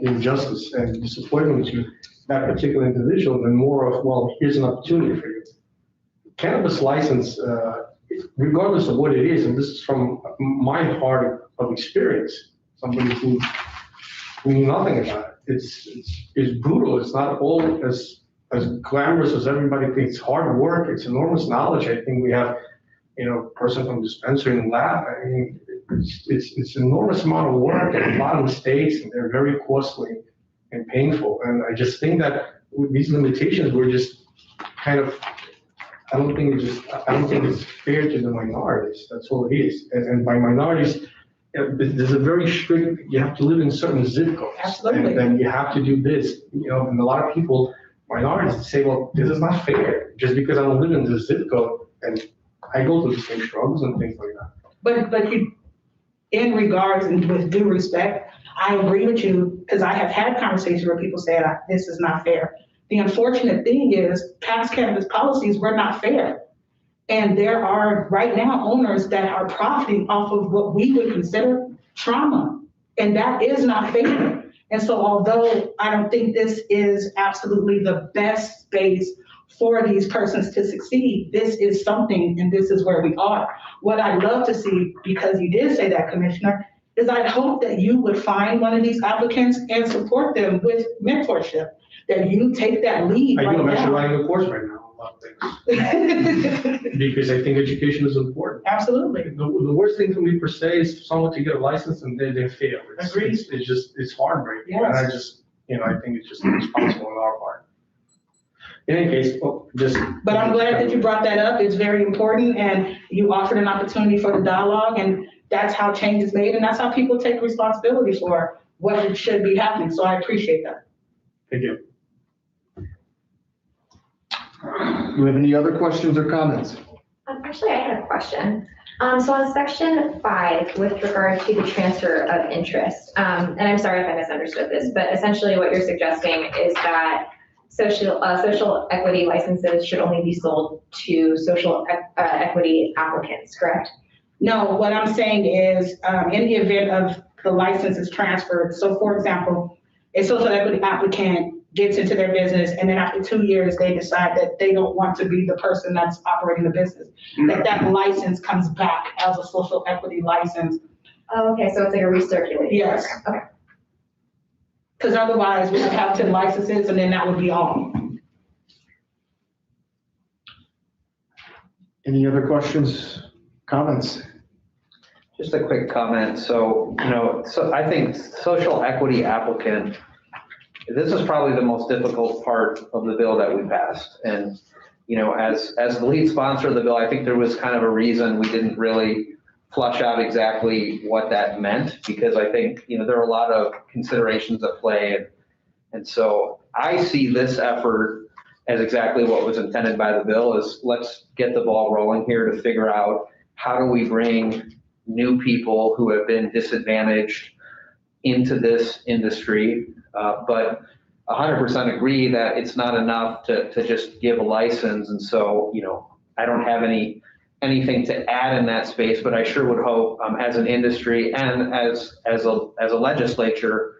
injustice and disappointment to that particular individual than more of, well, here's an opportunity for you. Cannabis license, regardless of what it is, and this is from my heart of experience, somebody who knew nothing about it. It's brutal. It's not all as glamorous as everybody thinks. It's hard work. It's enormous knowledge. I think we have, a person from dispensary and lab. I mean, it's an enormous amount of work and a lot of mistakes, and they're very costly and painful. And I just think that with these limitations, we're just kind of, I don't think it's fair to the minorities. That's all it is. And by minorities, there's a very strict, you have to live in certain zip codes. Absolutely. And then you have to do this, and a lot of people, minorities, say, well, this is not fair, just because I don't live in this zip code, and I go through the same struggles and things like that. But you, in regards and with due respect, I agree with you, because I have had conversations where people say, this is not fair. The unfortunate thing is past cannabis policies were not fair. And there are right now owners that are profiting off of what we would consider trauma. And that is not fair. And so although I don't think this is absolutely the best space for these persons to succeed, this is something, and this is where we are. What I'd love to see, because you did say that, Commissioner, is I'd hope that you would find one of these applicants and support them with mentorship. that you take that lead I right do, I'm actually now. writing a course right now on a lot of things, because I think education is important. Absolutely. The worst thing for me per se is for someone to get a license and they fail. Agreed. It's just, it's heartbreaking. And I just, I think it's just irresponsible on our part. In any case, But I'm glad that you brought that up. It's very important, and you offered an opportunity for the dialogue, and that's how change is made, and that's how people take responsibility for what should be happening. So I appreciate that. Thank you. Do you have any other questions or comments? Actually, I had a question. So on section 5, with regard to the transfer of interest, and I'm sorry if I misunderstood this, but essentially what you're suggesting is that social equity licenses should only be sold to social equity applicants, correct? No, what I'm saying is, in the event of the license is transferred, so for example, a social equity applicant gets into their business, and then after 2 years, they decide that they don't want to be the person that's operating the business, that license comes back as a social equity license. Oh, okay, so it's like a recirculating. Yes. Okay. Because otherwise, we would have 10 licenses, and then that would be all. Any other questions, comments? Just a quick comment. So, so I think social equity applicant, this is probably the most difficult part of the bill that we passed. And, as the lead sponsor of the bill, I think there was kind of a reason we didn't really flush out exactly what that meant, because I think, there are a lot of considerations at play. And so I see this effort as exactly what was intended by the bill, is let's get the ball rolling here to figure out how do we bring new people who have been disadvantaged into this industry, but 100% agree that it's not enough to just give a license. And so, I don't have anything to add in that space, but I sure would hope as an industry and as a legislature,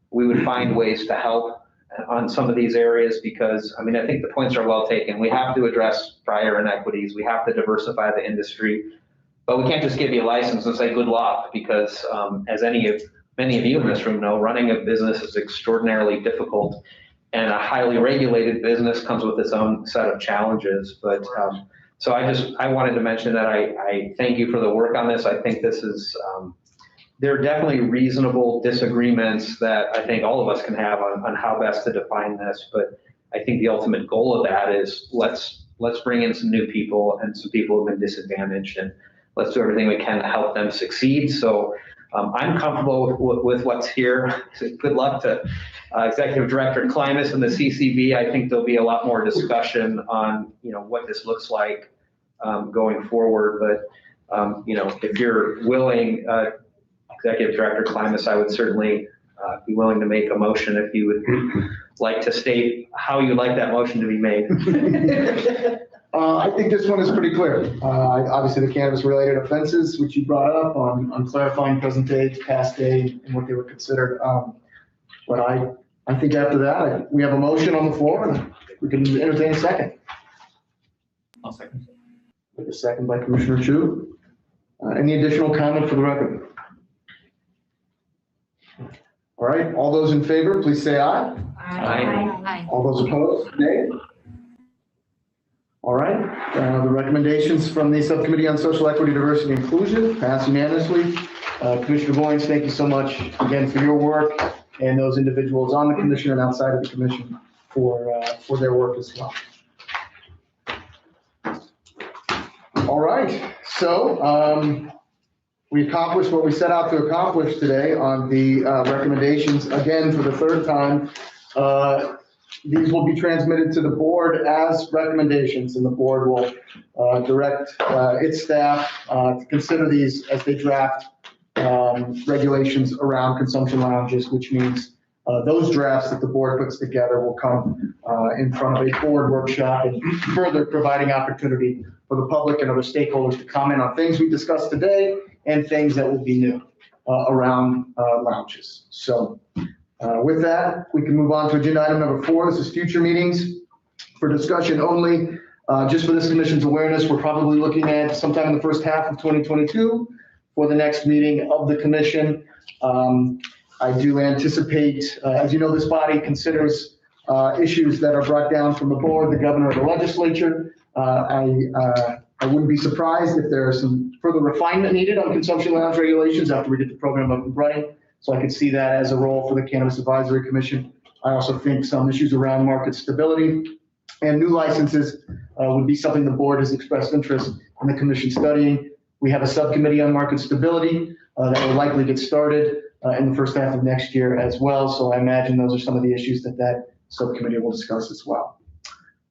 we would find ways to help on some of these areas, because I think the points are well taken. We have to address prior inequities. We have to diversify the industry, but we can't just give you a license and say good luck, because as many of you in this room know, running a business is extraordinarily difficult, and a highly regulated business comes with its own set of challenges. But so I wanted to mention that I thank you for the work on this. I think this is, there are definitely reasonable disagreements that I think all of us can have on how best to define this. But I think the ultimate goal of that is let's bring in some new people and some people who have been disadvantaged, and let's do everything we can to help them succeed. So I'm comfortable with what's here. Good luck to Executive Director Cannabis and the CCB. I think there'll be a lot more discussion on what this looks like going forward. But if you're willing, Executive Director Cannabis, I would certainly be willing to make a motion if you would like to state how you'd like that motion to be made. I think this one is pretty clear. Obviously, the cannabis-related offenses, which you brought up on clarifying present day, past day, and what they were considered. But I think after that, we have a motion on the floor, and we can entertain a second. I'll second. With a second by Commissioner Chu. Any additional comment for the record? All right, all those in favor, please say aye. Aye. All those opposed, nay? All right, the recommendations from the Subcommittee on Social Equity, Diversity, and Inclusion pass unanimously. Commissioner Goins, thank you so much again for your work, and those individuals on the commission and outside of the commission for their work as well. All right, so we accomplished what we set out to accomplish today on the recommendations. Again, for the third time, these will be transmitted to the board as recommendations, and the board will direct its staff to consider these as they draft regulations around consumption lounges, which means those drafts that the board puts together will come in front of a board workshop, and further providing opportunity for the public and other stakeholders to comment on things we discussed today and things that will be new around lounges. So with that, we can move on to agenda item number 4. This is future meetings for discussion only. Just for this commission's awareness, we're probably looking at sometime in the first half of 2022 for the next meeting of the commission. I do anticipate, as you know, this body considers issues that are brought down from the board, the governor, or the legislature. I wouldn't be surprised if there are some further refinement needed on consumption lounge regulations after we get the program up and running. So I could see that as a role for the Cannabis Advisory Commission. I also think some issues around market stability and new licenses would be something the board has expressed interest in the commission studying. We have a subcommittee on market stability that will likely get started in the first half of next year as well. So I imagine those are some of the issues that subcommittee will discuss as well.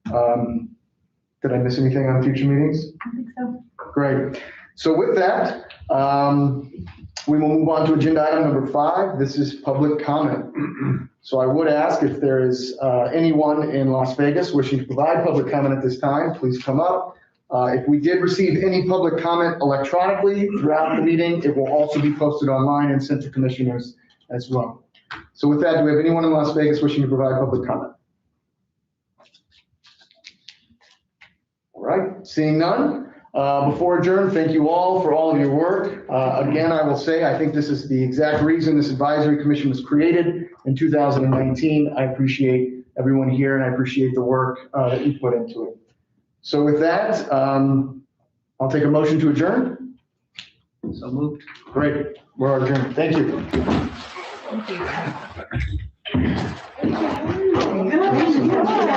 Did I miss anything on future meetings? I think so. Great. So with that, we will move on to agenda item number 5. This is public comment. So I would ask if there is anyone in Las Vegas wishing to provide public comment at this time, please come up. If we did receive any public comment electronically throughout the meeting, it will also be posted online and sent to commissioners as well. So with that, do we have anyone in Las Vegas wishing to provide public comment? All right, seeing none. Before adjourn, thank you all for all of your work. Again, I will say, I think this is the exact reason this advisory commission was created in 2019. I appreciate everyone here and I appreciate the work that you put into it. So with that, I'll take a motion to adjourn. So moved. Great, we're adjourned. Thank you. Thank you.